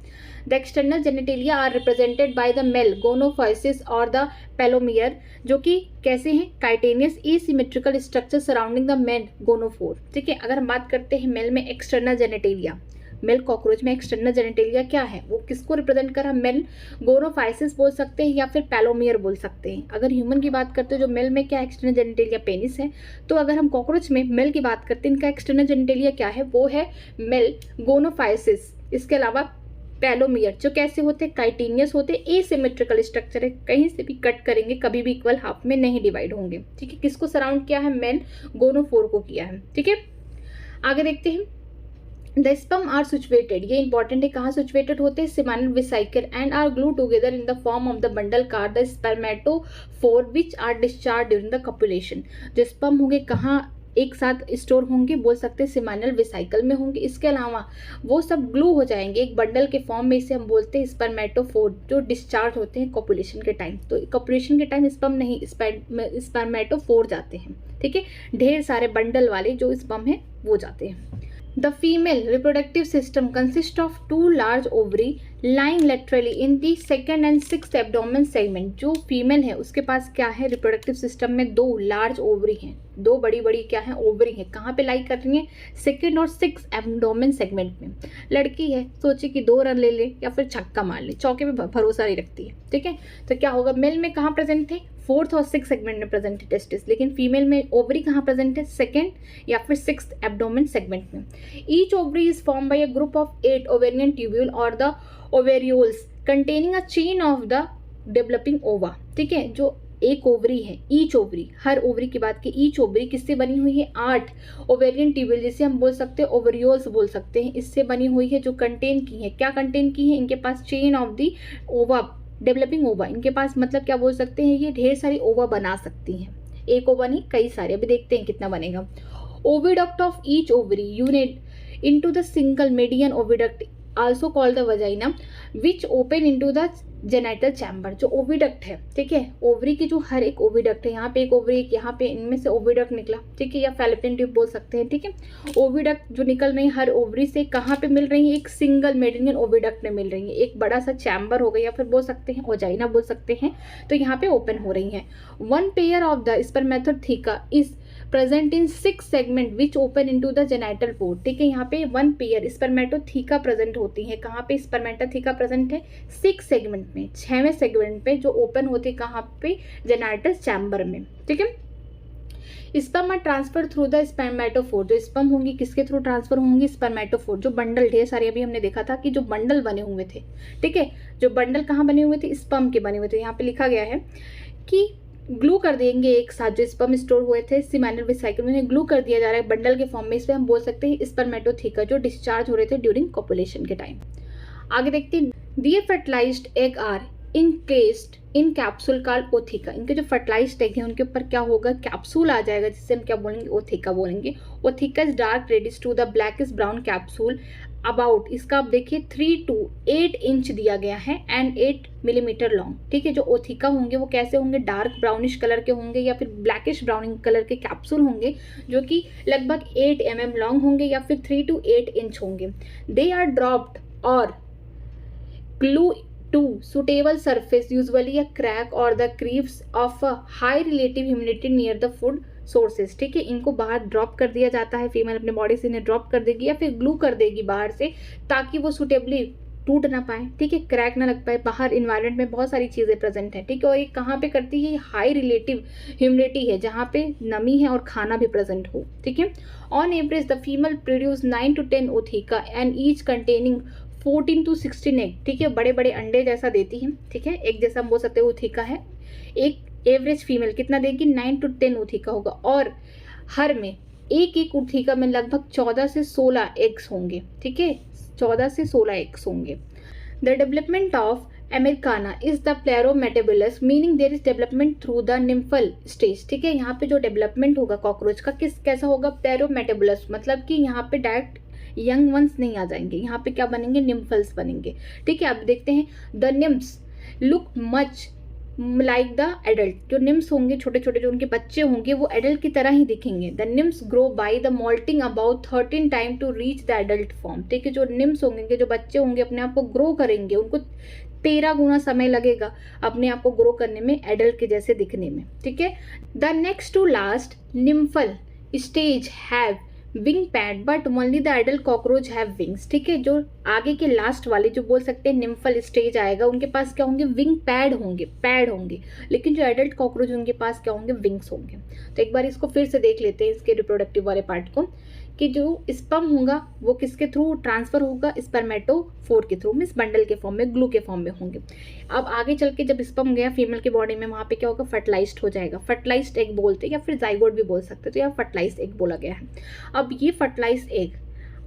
A: the external genitalia are represented by the male gonapophysis और द पेलोमियर, जो कि कैसे हैं? Chitinous asymmetrical structure surrounding the male gonopore. ठीक है, अगर हम बात करते हैं मेल में एक्सटर्नल जेनिटेलिया, मेल कॉकरोच में एक्सटर्नल जेनिटेलिया क्या है? वो किसको रिप्रेजेंट कर रहा है? मेल गोनोफाइसिस बोल सकते हैं या फिर पेलोमियर बोल सकते हैं। अगर ह्यूमन की बात करते हैं, जो मेल में क्या एक्सटर्नल जेनिटेलिया? पेनिस है। तो अगर हम कॉकरोच में मेल की बात करते हैं, इनका एक्सटर्नल जेनिटेलिया क्या है? वो है मेल गोनोफाइसिस। इसके अलावा पेलोमियर, जो कैसे होते हैं? काइटेनियस होते हैं, एसिमेट्रिकल स्ट्रक्चर है, कहीं से भी कट करेंगे कभी भी इक्वल हाफ में नहीं डिवाइड होंगे। ठीक है, किसको सराउंड किया है? मेल गोनोफोर को किया है। ठीक है, आगे देखते हैं। द स्पर्म आर सिचुएटेड, ये इंपॉर्टेंट है, कहाँ सिचुएटेड होते हैं? Seminal vesicle and are glue together in the form of the bundle called the spermatophore which are discharge during the copulation. जो स्पर्म होंगे कहाँ एक साथ स्टोर होंगे, बोल सकते हैं सिमाइनल वेसिकल में होंगे। इसके अलावा वो सब ग्लू हो जाएंगे एक बंडल के फॉर्म में, इसे हम बोलते हैं स्पर्मेटोफोर, जो डिस्चार्ज होते हैं कॉपुलेशन के टाइम। तो कॉपुलेशन के टाइम स्पर्म नहीं, स्पर्मेटोफोर जाते हैं, ठीक है, ढेर सारे बंडल वाले जो स्पर्म है वो जाते हैं। The female reproductive system consists of two large ovary lying laterally in the second and sixth abdomen segment। जो फीमेल है उसके पास क्या है, रिप्रोडक्टिव सिस्टम में दो लार्ज ओवरी हैं, दो बड़ी बड़ी क्या है ओवरी हैं। कहाँ पे लाई कर रही हैं, सेकेंड और सिक्स एब्डोमेन सेगमेंट में। लड़की है, सोचे कि 2 रन ले ले या फिर छक्का मार ले, चौके पे भरोसा नहीं रखती है, ठीक है। तो क्या होगा, मेल में कहाँ प्रेजेंट थे, 4th और 6th सेगमेंट में प्रेजेंट है टेस्टिस, लेकिन फीमेल में ओवरी कहाँ प्रेजेंट है, 2nd या फिर 6th एब्डोमेन सेगमेंट में। Each ovary is form by a group of 8 ovarian tubule और the ovarioles containing a chain of the developing ova, ठीक है। जो एक ओवरी है, ईच ओवरी, हर ओवरी की बात की, ईच ओवरी किससे बनी हुई है, 8 ओवेरियन ट्यूब्यूल, जिसे हम बोल सकते हैं ओवरियोल्स बोल सकते हैं, इससे बनी हुई है, जो कंटेन की है, क्या कंटेन की है, इनके पास चेन ऑफ द ओवा, डेवलपिंग ओवा, इनके पास मतलब क्या बोल सकते हैं, ये ढेर सारी ओवा बना सकती हैं, एक ओवा नहीं कई सारे, अभी देखते हैं कितना बनेगा। Oviduct of each ovary unit into the single median oviduct also called the vagina which open into the genital chamber. जो ओविडक्ट है, ठीक है, ओवरी की जो हर एक ओविडक्ट है, यहाँ पे एक ओवरी, एक यहाँ पे, इनमें से ओविडक्ट निकला, ठीक है, या फैलोपियन ट्यूब बोल सकते हैं, ठीक है। ओविडक्ट जो निकल रही है हर ओवरी से, कहाँ पे मिल रही है, एक सिंगल मेडिनियन ओविडक्ट में मिल रही है, एक बड़ा सा चैम्बर हो गया, या फिर बोल सकते हैं वजाइना बोल सकते हैं, तो यहाँ पे ओपन हो रही है। 1 pair of the spermatheca is present in 6 segment which open into the genital port, ठीक है। यहाँ पे 1 पेयर स्पर्मेटोथीका प्रेजेंट होती है, कहाँ पे स्पर्मेटोथीका प्रेजेंट है, 6 सेगमेंट में, 6वें सेगमेंट पे, जो ओपन होती है कहाँ पे, जेनाइटल चैम्बर में, ठीक है। Sperm are transfer through the spermatophore, जो स्पर्म होंगी किसके थ्रू ट्रांसफर होंगी, स्पर्मेटोफोर, जो बंडल ढेर सारे अभी हमने देखा था कि जो बंडल बने हुए थे, ठीक है, जो बंडल कहाँ बने हुए थे, स्पर्म के बने हुए थे। यहाँ पे लिखा गया है कि ग्लू कर देंगे एक साथ, जो स्पर्म स्टोर हुए थे सिमाइनल वेसिकल में, उन्हें ग्लू कर दिया जा रहा है बंडल के फॉर्म में, इसमें हम बोल सकते हैं स्पर्मेटोथीका, जो डिस्चार्ज हो रहे थे ड्यूरिंग कॉपुलेशन के टाइम। आगे देखते हैं, दिए fertilised egg are encased in capsule called ootheca. इनके जो फर्टिलाइज्ड एग हैं उनके ऊपर क्या होगा, कैप्सूल आ जाएगा, जिससे हम क्या बोलेंगे, ओथिका बोलेंगे। Ootheca is dark reddish to the blackish brown capsule about, इसका आप देखिए 3 to 8 इंच दिया गया है एंड 8 मिलीमीटर लॉन्ग, ठीक है। जो ओथिका होंगे वो कैसे होंगे, डार्क ब्राउनिश कलर के होंगे या फिर ब्लैकिश ब्राउनिंग कलर के कैप्सूल होंगे, जो कि लगभग 8 mm लॉन्ग होंगे या फिर 3 to 8 इंच होंगे। दे आर ड्रॉप्ड और glue to suitable surface, usually a crack और the crevice of a high relative humidity near the food sources, ठीक है। इनको बाहर ड्रॉप कर दिया जाता है, फीमेल अपने बॉडी से इन्हें ड्रॉप कर देगी या फिर ग्लू कर देगी बाहर से, ताकि वो सुटेबली टूट ना पाए, ठीक है, क्रैक ना लग पाए। बाहर इन्वायरमेंट में बहुत सारी चीज़ें प्रेजेंट है, ठीक है, और ये कहाँ पे करती है, हाई रिलेटिव ह्यूमिडिटी है, जहाँ पे नमी है और खाना भी प्रेजेंट हो, ठीक है। On average the female produce 9 to 10 ootheca and each containing 14 to 16 egg, ठीक है, बड़े बड़े अंडे जैसा देती है, ठीक है, एक जैसा हम बोल सकते हैं ओथिका है। एक एवरेज फीमेल कितना देगी, 9 to 10 ओथिका होगा, और हर में एक ओथिका में लगभग 14 से 16 एग्स होंगे, ठीक है, 14 से 16 एग्स होंगे। The development of americana is the paurometabolous, meaning there is development through the nymphal stage, ठीक है। यहाँ पे जो डेवलपमेंट होगा कॉकरोच का कैसा होगा, प्लेरोमेटेबुलस, मतलब कि यहाँ पे डायरेक्ट यंग वंस नहीं आ जाएंगे, यहाँ पे क्या बनेंगे, निम्फल्स बनेंगे, ठीक है। अब देखते हैं, the NIMS look much like the adult, जो निम्स होंगे छोटे छोटे जो उनके बच्चे होंगे वो एडल्ट की तरह ही दिखेंगे। The nymphs grow by the moulting about 13 time to reach the adult form, ठीक है। जो निम्स होंगे, जो बच्चे होंगे अपने आप को ग्रो करेंगे, उनको 13 गुना समय लगेगा अपने आप को ग्रो करने में, एडल्ट के जैसे दिखने में, ठीक है। The next to last nymphal stage have wing pad but only the adult cockroach have wings, ठीक है। जो आगे के लास्ट वाले जो बोल सकते हैं निम्फल स्टेज आएगा, उनके पास क्या होंगे, विंग पैड होंगे, लेकिन जो एडल्ट कॉकरोच उनके पास क्या होंगे, विंग्स होंगे। तो एक बार इसको फिर से देख लेते हैं, इसके रिप्रोडक्टिव वाले पार्ट को, कि जो स्पर्म होगा वो किसके थ्रू ट्रांसफर होगा, स्पर्मेटोफोर के थ्रू, मींस बंडल के फॉर्म में, ग्लू के फॉर्म में होंगे। अब आगे चल के जब स्पर्म गया फीमेल की बॉडी में, वहाँ पे क्या होगा, फर्टिलाइज्ड हो जाएगा, फर्टिलाइज्ड एग बोलते हैं या फिर जाइगोट भी बोल सकते हैं, तो यहाँ फर्टिलाइज्ड एग बोला गया है। अब ये फर्टिलाइज्ड एग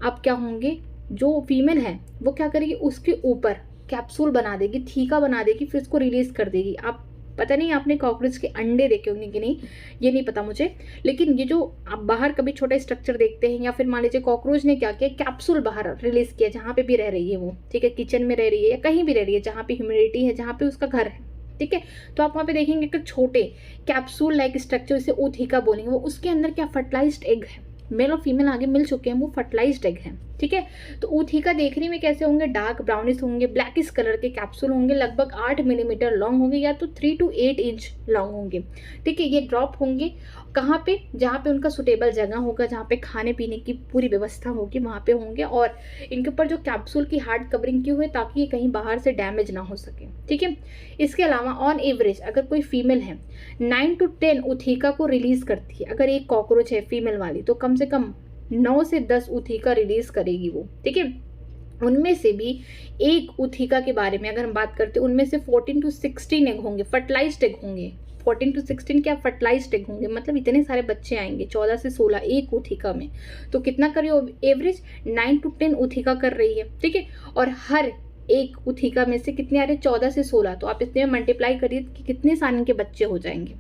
A: अब क्या होंगे, जो फीमेल है वो क्या करेगी, उसके ऊपर कैप्सूल बना देगी, थीका बना देगी, फिर उसको रिलीज कर देगी। आप पता नहीं आपने कॉकरोच के अंडे देखे होंगे कि नहीं, ये नहीं पता मुझे, लेकिन ये जो आप बाहर कभी छोटा स्ट्रक्चर देखते हैं, या फिर मान लीजिए कॉकरोच ने क्या किया, कैप्सूल बाहर रिलीज किया, जहाँ पे भी रह रही है वो, ठीक है, किचन में रह रही है या कहीं भी रह रही है जहाँ पे ह्यूमिडिटी है, जहाँ पे उसका घर है, ठीक है, तो आप वहाँ पे देखेंगे कि छोटे कैप्सूल लाइक स्ट्रक्चर, इसे ऊथिका बोलेंगे, वो उसके अंदर क्या फर्टिलाइज्ड एग है, मेल और फीमेल आगे मिल चुके हैं, वो फर्टिलाइज्ड एग हैं, ठीक है। तो ऊथिका देखने में कैसे होंगे, डार्क ब्राउनिश होंगे, ब्लैकिश कलर के कैप्सूल होंगे, लगभग 8 मिलीमीटर लॉन्ग होंगे या तो 3 to 8 इंच लॉन्ग होंगे, ठीक है। ये ड्रॉप होंगे कहाँ पे, जहाँ पे उनका सुटेबल जगह होगा, जहाँ पे खाने पीने की पूरी व्यवस्था होगी, वहाँ पे होंगे, और इनके ऊपर जो कैप्सूल की हार्ड कवरिंग की हुई है ताकि ये कहीं बाहर से डैमेज ना हो सके, ठीक है। इसके अलावा ऑन एवरेज अगर कोई फीमेल है 9 to 10 ऊथिका को रिलीज करती है, अगर एक कॉकरोच है फीमेल वाली तो कम से कम 9 से 10 ऊथिका रिलीज करेगी वो, ठीक है। उनमें से भी एक ऊथिका के बारे में अगर हम बात करते हैं, उनमें से 14 to 16 एग होंगे, फर्टिलाइज्ड एग होंगे, 14 to 16 क्या फर्टिलाइज्ड एग होंगे, मतलब इतने सारे बच्चे आएंगे 14 से 16 एक ऊथिका में, तो कितना कर रही है एवरेज 9 to 10 ऊथिका कर रही है, ठीक है। और हर एक ऊथिका में से कितने आ रहे हैं, 14 से 16, तो आप इसमें मल्टीप्लाई करिए कि कितने साल के बच्चे हो जाएंगे।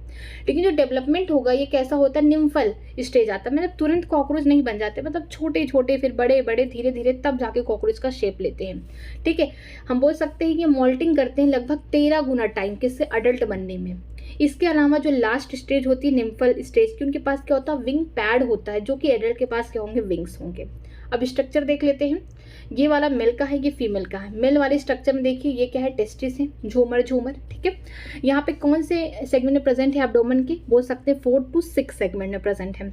A: लेकिन जो डेवलपमेंट होगा ये कैसा होता है, निम्फल स्टेज आता है, मतलब तुरंत कॉकरोच नहीं बन जाते, मतलब छोटे छोटे फिर बड़े बड़े धीरे धीरे तब जाके कॉकरोच का शेप लेते हैं, ठीक है। हम बोल सकते हैं कि मोल्टिंग करते हैं लगभग 13 गुना टाइम किससे, अडल्ट बनने में। इसके अलावा जो लास्ट स्टेज होती है निम्फल स्टेज की, उनके पास क्या होता है, विंग पैड होता है, जो कि एडल्ट के पास क्या होंगे, विंग्स होंगे। अब स्ट्रक्चर देख लेते हैं, ये वाला मेल का है, ये फीमेल का है। मेल वाले स्ट्रक्चर में देखिए ये क्या है, टेस्टिस है, झूमर झूमर, ठीक है। यहाँ पे कौन से सेगमेंट में प्रेजेंट है, एब्डोमेन के, बोल सकते हैं 4 to 6 सेगमेंट में प्रेजेंट है।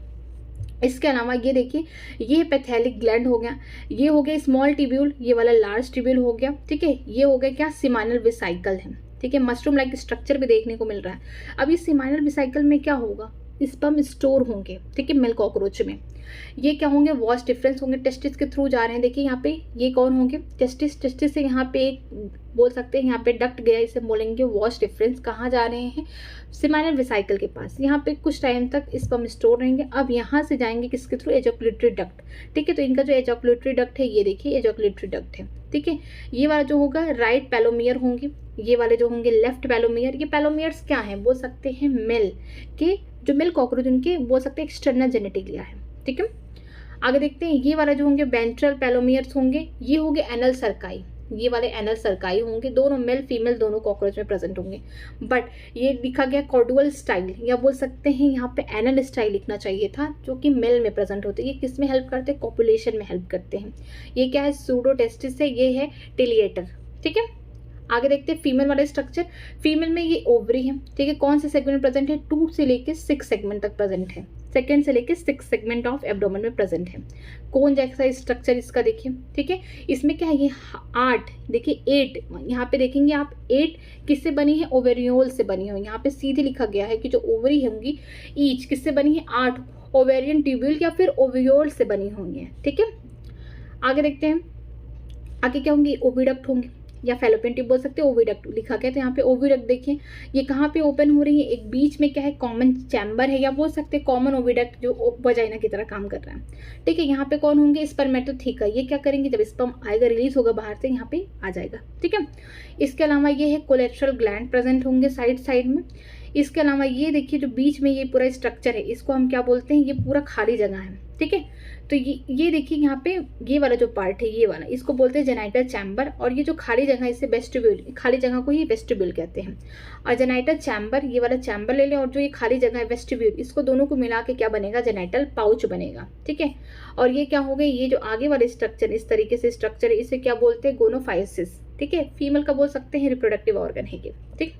A: इसके अलावा ये देखिए, ये पैथेलिक ग्लैंड हो गया, ये हो गया स्मॉल टिब्यूल, ये वाला लार्ज टिब्यूल हो गया, ठीक है। ये हो गया क्या, सिमाइनल वेसिकल है, ठीक है। मशरूम लाइक स्ट्रक्चर भी देखने को मिल रहा है। अब इस सिमाइनल वेसिकल में क्या होगा, स्पर्म स्टोर होंगे, ठीक है, मेल कॉकरोच में। ये क्या होंगे, वॉश डिफरेंस होंगे, टेस्टिस के थ्रू जा रहे हैं। देखिए यहाँ पे ये कौन होंगे, टेस्टिस, टेस्टिस से यहाँ पे एक बोल सकते हैं यहाँ पे डक्ट गया, इसे बोलेंगे वॉश डिफरेंस। कहाँ जा रहे हैं, सिमाइनल वेसिकल के पास, यहाँ पे कुछ टाइम तक स्पर्म स्टोर रहेंगे। अब यहाँ से जाएंगे किसके थ्रू, एजोकुलेटरी डक्ट, ठीक है। तो इनका जो एजोकुलेटरी डक्ट है, ये देखिए एजोकुलेटरी डक्ट है, ठीक है। ये वाला जो होगा राइट पैलोमियर होंगे, ये वाले जो होंगे लेफ्ट पैलोमियर। ये पैलोमियर्स क्या हैं, बोल सकते हैं मेल के, जो मेल कॉकरोच उनके बोल सकते हैं एक्सटर्नल जेनेटिक है, ठीक है। आगे देखते हैं, ये वाला जो होंगे वेंट्रल पैलोमियर्स होंगे, ये होंगे एनल सर्काई, ये वाले एनल सर्काई होंगे, दोनों मेल फीमेल दोनों कॉकरोच में प्रेजेंट होंगे। बट ये लिखा गया कॉर्डुअल स्टाइल, या बोल सकते हैं यहाँ पे एनल स्टाइल लिखना चाहिए था, जो कि मेल में प्रेजेंट होते हैं। ये किस में हेल्प करते हैं, कॉपुलेशन में हेल्प करते हैं। ये क्या है, सूडोटेस्टिस है, ये है टिलिएटर, ठीक है। आगे देखते हैं फीमेल वाला स्ट्रक्चर। फीमेल में ये ओवरी है, ठीक है। कौन से सेगमेंट प्रेजेंट है, 2 से लेके 6 सेगमेंट तक प्रेजेंट है, सेकेंड से लेके 6 सेगमेंट ऑफ एब्डोमेन में प्रेजेंट है। कौन जैसा स्ट्रक्चर इसका देखिए, ठीक है। इसमें क्या है, ये 8, देखिए 8, यहाँ पे देखेंगे आप 8 किससे बनी है, ओवेरियोल से बनी हुई। यहाँ पे सीधे लिखा गया है कि जो ओवरी होंगी ईच किससे बनी है, 8 ओवेरियन ट्यूब्यूल या फिर ओवियोल से बनी होंगी, ठीक है। आगे देखते हैं, आगे क्या होंगे, ओविडक्ट होंगे या फैलोपियन ट्यूब बोल सकते हैं, ओविडक्ट लिखा गया। तो यहाँ पे ओविडक्ट देखिए, ये कहाँ पे ओपन हो रही है, एक बीच में क्या है, कॉमन चैम्बर है, या बोल सकते हैं कॉमन ओविडक्ट जो वजाइना की तरह काम कर रहा है, ठीक है। यहाँ पे कौन होंगे, स्पर्मेटोथीका, ये क्या करेंगे, जब स्पर्म आएगा रिलीज होगा बाहर से, यहाँ पे आ जाएगा, ठीक है। इसके अलावा ये है कोलेट्रल ग्लैंड प्रेजेंट होंगे साइड साइड में। इसके अलावा ये देखिए जो बीच में ये पूरा स्ट्रक्चर है, इसको हम क्या बोलते हैं, ये पूरा खाली जगह है, ठीक है। तो ये देखिए यहाँ पे ये वाला जो पार्ट है, ये वाला, इसको बोलते हैं जेनाइटल चैम्बर। और ये जो खाली जगह है इसे वेस्टिब्यूल, खाली जगह को ही वेस्टिब्यूल कहते हैं। और जेनाइटल चैम्बर, ये वाला चैम्बर ले लें, और जो ये खाली जगह है वेस्टिब्यूल, इसको दोनों को मिला के क्या बनेगा, जेनाइटल पाउच बनेगा, ठीक है। और ये क्या हो गए, ये जो आगे वाले स्ट्रक्चर इस तरीके से स्ट्रक्चर है, इसे क्या बोलते हैं, गोनोफाइसिस, ठीक है। फीमेल का बोल सकते हैं रिप्रोडक्टिव ऑर्गन है ये, ठीक।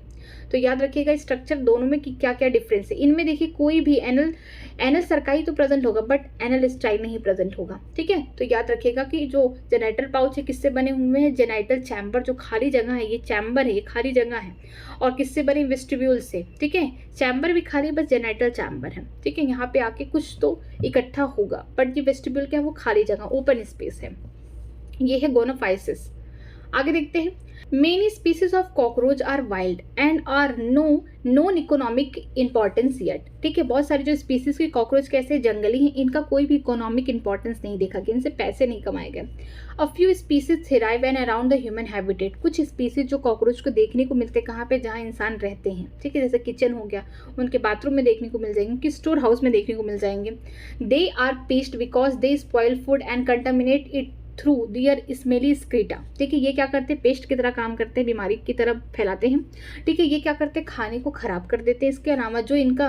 A: तो याद रखिएगा स्ट्रक्चर दोनों में कि क्या क्या डिफरेंस है। इनमें देखिए कोई भी एनल सर्काई तो प्रेजेंट होगा, बट एनल स्टाइल नहीं प्रेजेंट होगा, ठीक है। तो याद रखिएगा कि जो जेनाइटल पाउच है किससे बने हुए हैं, जेनाइटल चैम्बर, जो खाली जगह है, ये चैम्बर है, ये खाली जगह है। और किससे बने, वेस्टिब्यूल से, ठीक है। चैम्बर भी खाली, बस जेनाइटल चैम्बर है, ठीक है। यहाँ पे आके कुछ तो इकट्ठा होगा, बट ये वेस्टिब्यूल क्या है, वो खाली जगह, ओपन स्पेस है। ये है गोनोफाइसिस। आगे देखते हैं, Many species of cockroach are wild and are known economic importance yet. ठीक है, बहुत सारी जो स्पीसीज के कॉकरोच कैसे जंगली हैं, इनका कोई भी इकोनॉमिक इंपॉर्टेंस नहीं देखा गया, इनसे पैसे नहीं कमाए गए. A few species thrive and around the human habitat. कुछ स्पीसीज जो कॉकरोच को देखने को मिलते हैं कहाँ पे, जहाँ इंसान रहते हैं. ठीक है, जैसे किचन हो गया, उनके बाथरूम में देखने को मिल जाएंगे, उनकी स्टोर हाउस में देखने को मिल जाएंगे. They are pest because they spoil food and contaminate it through their smelly excreta. ठीक है, ये क्या करते हैं, पेस्ट की तरह काम करते हैं, बीमारी की तरह फैलाते हैं. ठीक है, ये क्या करते हैं, खाने को खराब कर देते हैं. इसके अलावा जो इनका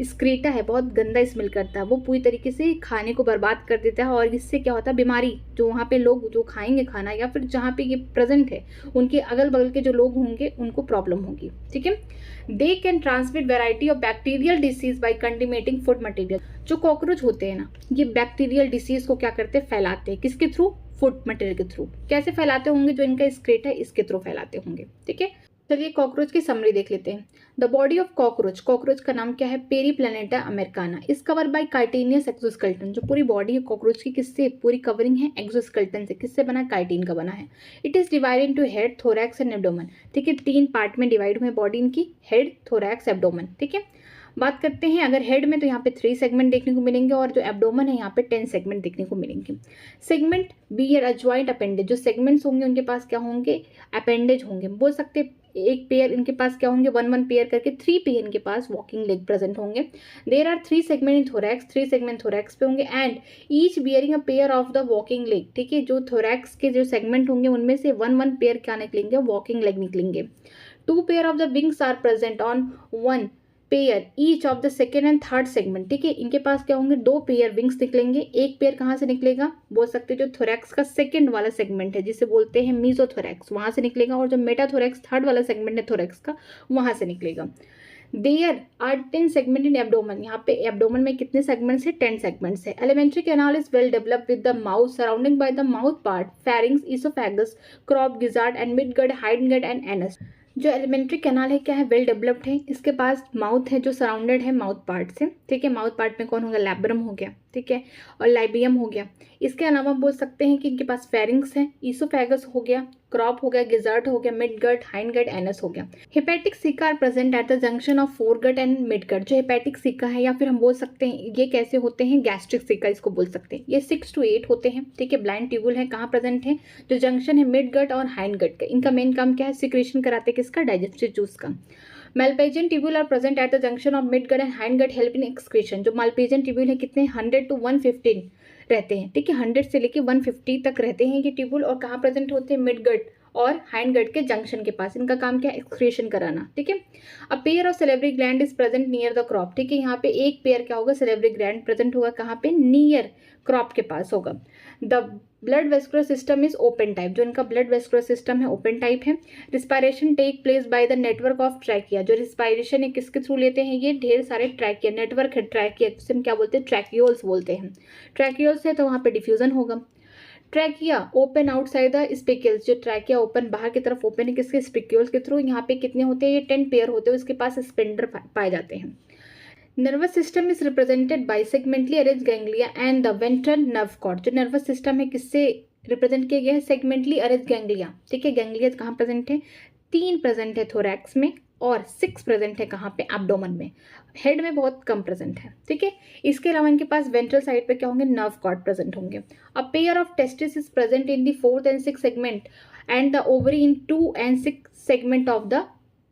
A: स्क्रीटा है बहुत गंदा स्मेल करता है, वो पूरी तरीके से खाने को बर्बाद कर देता है. और इससे क्या होता है, बीमारी जो वहाँ पे लोग जो खाएंगे खाना या फिर जहाँ पे ये प्रेजेंट है उनके अगल बगल के जो लोग होंगे उनको प्रॉब्लम होगी. ठीक है, they can transmit variety of bacterial disease by contaminating food material. जो कॉकरोच होते हैं ना, ये बैक्टीरियल डिसीज को क्या करते हैं, फैलाते हैं. किसके थ्रू, फूड मटेरियल के थ्रू. कैसे फैलाते होंगे, जो इनका स्क्रेट है इसके थ्रू फैलाते होंगे. ठीक है, चलिए कॉकरोच की समरी देख लेते हैं. The body of cockroach, cockroach का नाम क्या है, Periplaneta Americana. Is cover by chitinous exoskeleton. जो पूरी बॉडी है कॉकरोच की किससे पूरी कवरिंग है, एक्सोस्केलेटन से. किससे बना, काइटिन का बना है. It is divided into head, thorax and abdomen. ठीक है, 3 पार्ट में डिवाइड हुए बॉडी इनकी, हेड, थोरैक्स, एब्डोमेन. ठीक है, बात करते हैं अगर हेड में तो यहाँ पे 3 सेगमेंट देखने को मिलेंगे और जो एब्डोमेन है यहाँ पे 10 सेगमेंट देखने को मिलेंगे. Segment bear a joint appendage. जो सेगमेंट्स होंगे उनके पास क्या होंगे, अपेंडेज होंगे. बोल सकते हैं एक पेयर इनके पास क्या होंगे, 1 पेयर करके 3 पेयर इनके पास वॉकिंग लेग प्रेजेंट होंगे. There are 3 segment in thorax, 3 segment thorax पे होंगे. And each bearing a pair of the walking leg. ठीक है, जो थोरैक्स के जो सेगमेंट होंगे उनमें से 1 पेयर क्या निकलेंगे, वॉकिंग लेग निकलेंगे. 2 pair of the wings are present on 1 pair each of the second and third segment. ठीक है, इनके पास क्या होंगे, 2 पेयर विंग्स निकलेंगे. एक पेयर कहाँ से निकलेगा, बोल सकते हैं जो थोरैक्स का सेकंड वाला सेगमेंट है जिसे बोलते हैं मीजोथोरैक्स, वहां से निकलेगा. और जो मेटाथोरैक्स थर्ड वाला सेगमेंट है थोरैक्स का, वहां से निकलेगा. There are 10 segment in abdomen. यहाँ पे एब्डोमन में कितने सेगमेंट्स है, 10 सेगमेंट्स है. Alimentary canal is well developed with the mouth surrounding by the mouth part, pharynx, oesophagus, crop, gizzard and midgut, hindgut and anus. जो एलिमेंट्री कैनाल है क्या है, वेल डेवलप्ड है. इसके पास माउथ है जो सराउंडेड है माउथ पार्ट से. ठीक है, माउथ पार्ट में कौन होगा, लैब्रम हो गया. ठीक है, और लाइबियम हो गया. इसके अलावा बोल सकते हैं कि इनके पास फेरिंग्स है, ईसोफेगस हो गया, क्रॉप हो गया, गिजार्ड हो गया, मिडगट, हाइंडगट, एनस हो गया. Hepatic caeca are present at the junction of foregut and midgut. जो हेपेटिक सीका है या फिर हम बोल सकते हैं ये कैसे होते हैं, गैस्ट्रिक सीका इसको बोल सकते हैं. ये 6 to 8 होते हैं. ठीक है, ब्लाइंड ट्यूबुल है, कहाँ प्रेजेंट है, जो जंक्शन है मिडगट और हाइंडगट का. इनका मेन काम क्या है, सिक्रेशन कराते हैं किसका, डाइजेस्टिव जूस का. Malpighian tubule are present at the junction of midgut and hindgut help in excretion. जो Malpighian tubule है कितने 100 to 115 रहते हैं. ठीक है, 100 से लेके 150 तक रहते हैं ये ट्यूबुल. और कहाँ प्रेजेंट होते हैं, मिडगट और हाइंडगट के जंक्शन के पास. इनका काम क्या है, एक्सक्रीशन कराना. ठीक है, a pair of salivary gland is present near the crop. ठीक है, यहाँ पे एक पेयर क्या होगा, सेलेब्री ग्लैंड प्रेजेंट होगा कहाँ पे, नियर क्रॉप के पास होगा. The blood vascular system is open type. जो इनका ब्लड वेस्कुलर सिस्टम है ओपन टाइप है. Respiration take place by the network of trachea. जो रिस्पायरेशन है किसके थ्रू लेते हैं, ये ढेर सारे ट्रैकिया नेटवर्क है ट्रैकिया, जिसे हम क्या बोलते हैं, ट्रैकियोल्स बोलते हैं. ट्रैकियोल्स है तो वहाँ पे डिफ्यूजन होगा. Trachea open outside the spicules. जो ट्रैकिया ओपन बाहर की तरफ ओपन है किसके, स्पिक्यूल्स के थ्रू. यहाँ पे कितने होते हैं, ये 10 पेयर होते हैं. इसके पास स्पेंडर पाए जाते हैं. Nervous system is represented by segmentally arrange ganglia and the ventral nerve cord. जो नर्वस सिस्टम है किससे रिप्रेजेंट किया गया है, सेगमेंटली अरेंज गैंग्लिया. ठीक है, गैंग्लिया कहाँ प्रेजेंट है, 3 प्रेजेंट है थोरैक्स में और 6 प्रेजेंट है कहाँ पे, एब्डोमेन में. हेड में बहुत कम प्रेजेंट है. ठीक है, इसके अलावा इनके पास वेंट्रल साइड पे क्या होंगे, नर्व कॉर्ड प्रेजेंट होंगे. अ pair of testis is present in the 4th and 6th segment and the ovary in 2 and 6 segment of the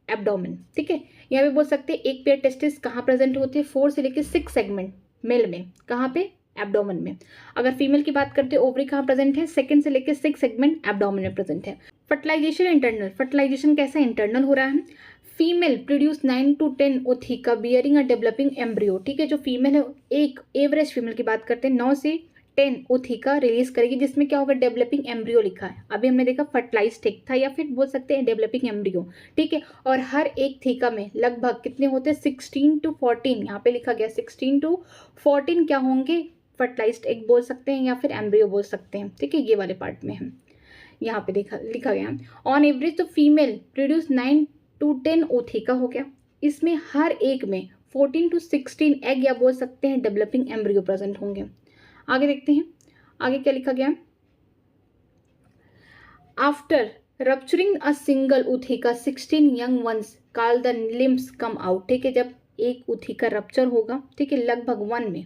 A: abdomen. ठीक है, यहाँ पे बोल सकते हैं एक पेयर टेस्टिस कहाँ प्रेजेंट होते हैं, 4 से लेकर 6 सेगमेंट मेल में, कहाँ पे, एब्डोमेन में. अगर फीमेल की बात करते हैं ओवरी कहाँ प्रेजेंट है, 2nd से लेकर 6 सेगमेंट एब्डोमेन में प्रेजेंट है. Fertilisation internal. फर्टिलाइजेशन कैसा इंटरनल हो रहा है. Female produce 9 to 10 ootheca bearing a developing embryo. ठीक है, जो फीमेल है एक एवरेज फीमेल की बात करते हैं 9 से 10 ओथिका रिलीज करेगी, जिसमें क्या होगा, डेवलपिंग एम्ब्रियो लिखा है. अभी हमने देखा फर्टिलाइज टिक था या फिर बोल सकते हैं डेवलपिंग एम्ब्रियो. ठीक है, और हर एक थीका में लगभग कितने होते हैं, 16 to 14. यहाँ पे लिखा गया 16 to 14 क्या होंगे, फर्टिलाइज्ड एग बोल सकते हैं या फिर एम्ब्रियो बोल सकते हैं. ठीक है, ये वाले पार्ट में हम यहाँ पे लिखा गया. ऑन एवरेज तो फीमेल प्रोड्यूस 9 to 10 ओथिका हो गया. इसमें हर एक में 14 to 16 एग या बोल सकते हैं डेवलपिंग एम्ब्रियो प्रेजेंट होंगे. आगे देखते हैं, आगे क्या लिखा गया. After rupturing a single ootheca 16 young ones call the लिम्स कम आउट। ठीक है, जब एक उथिका रप्चर होगा, ठीक है, लगभग 1 में,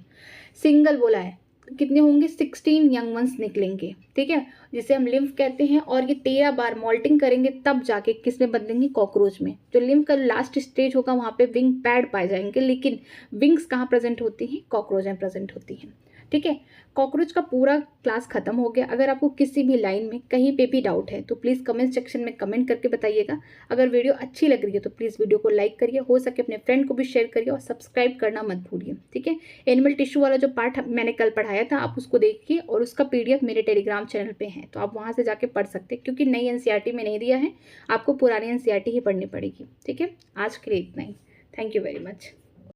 A: सिंगल बोला है, कितने होंगे, 16 यंग वंस निकलेंगे। ठीक है, जिसे हम लिम्फ कहते हैं। और ये 13 बार मॉल्टिंग करेंगे तब जाके किस में बदलेंगे, कॉकरोच में। जो लिम्फ का लास्ट स्टेज होगा वहाँ पे विंग पैड पाए जाएंगे, लेकिन विंग्स कहाँ प्रेजेंट होती हैं, कॉकरोच में प्रेजेंट होती हैं। ठीक है, कॉकरोच का पूरा क्लास खत्म हो गया। अगर आपको किसी भी लाइन में कहीं पे भी डाउट है तो प्लीज़ कमेंट सेक्शन में कमेंट करके बताइएगा। अगर वीडियो अच्छी लग रही है तो प्लीज़ वीडियो को लाइक करिए, हो सके अपने फ्रेंड को भी शेयर करिए और सब्सक्राइब करना मत भूलिए। ठीक है, एनिमल टिश्यू वाला जो पार्ट मैंने कल पढ़ाया था आप उसको देखिए, और उसका PDF मेरे टेलीग्राम चैनल पे है, तो आप वहाँ से जाके पढ़ सकते हैं, क्योंकि नई NCERT में नहीं दिया है, आपको पुरानी NCERT ही पढ़नी पड़ेगी। ठीक है, आज के लिए इतना ही। Thank you very much.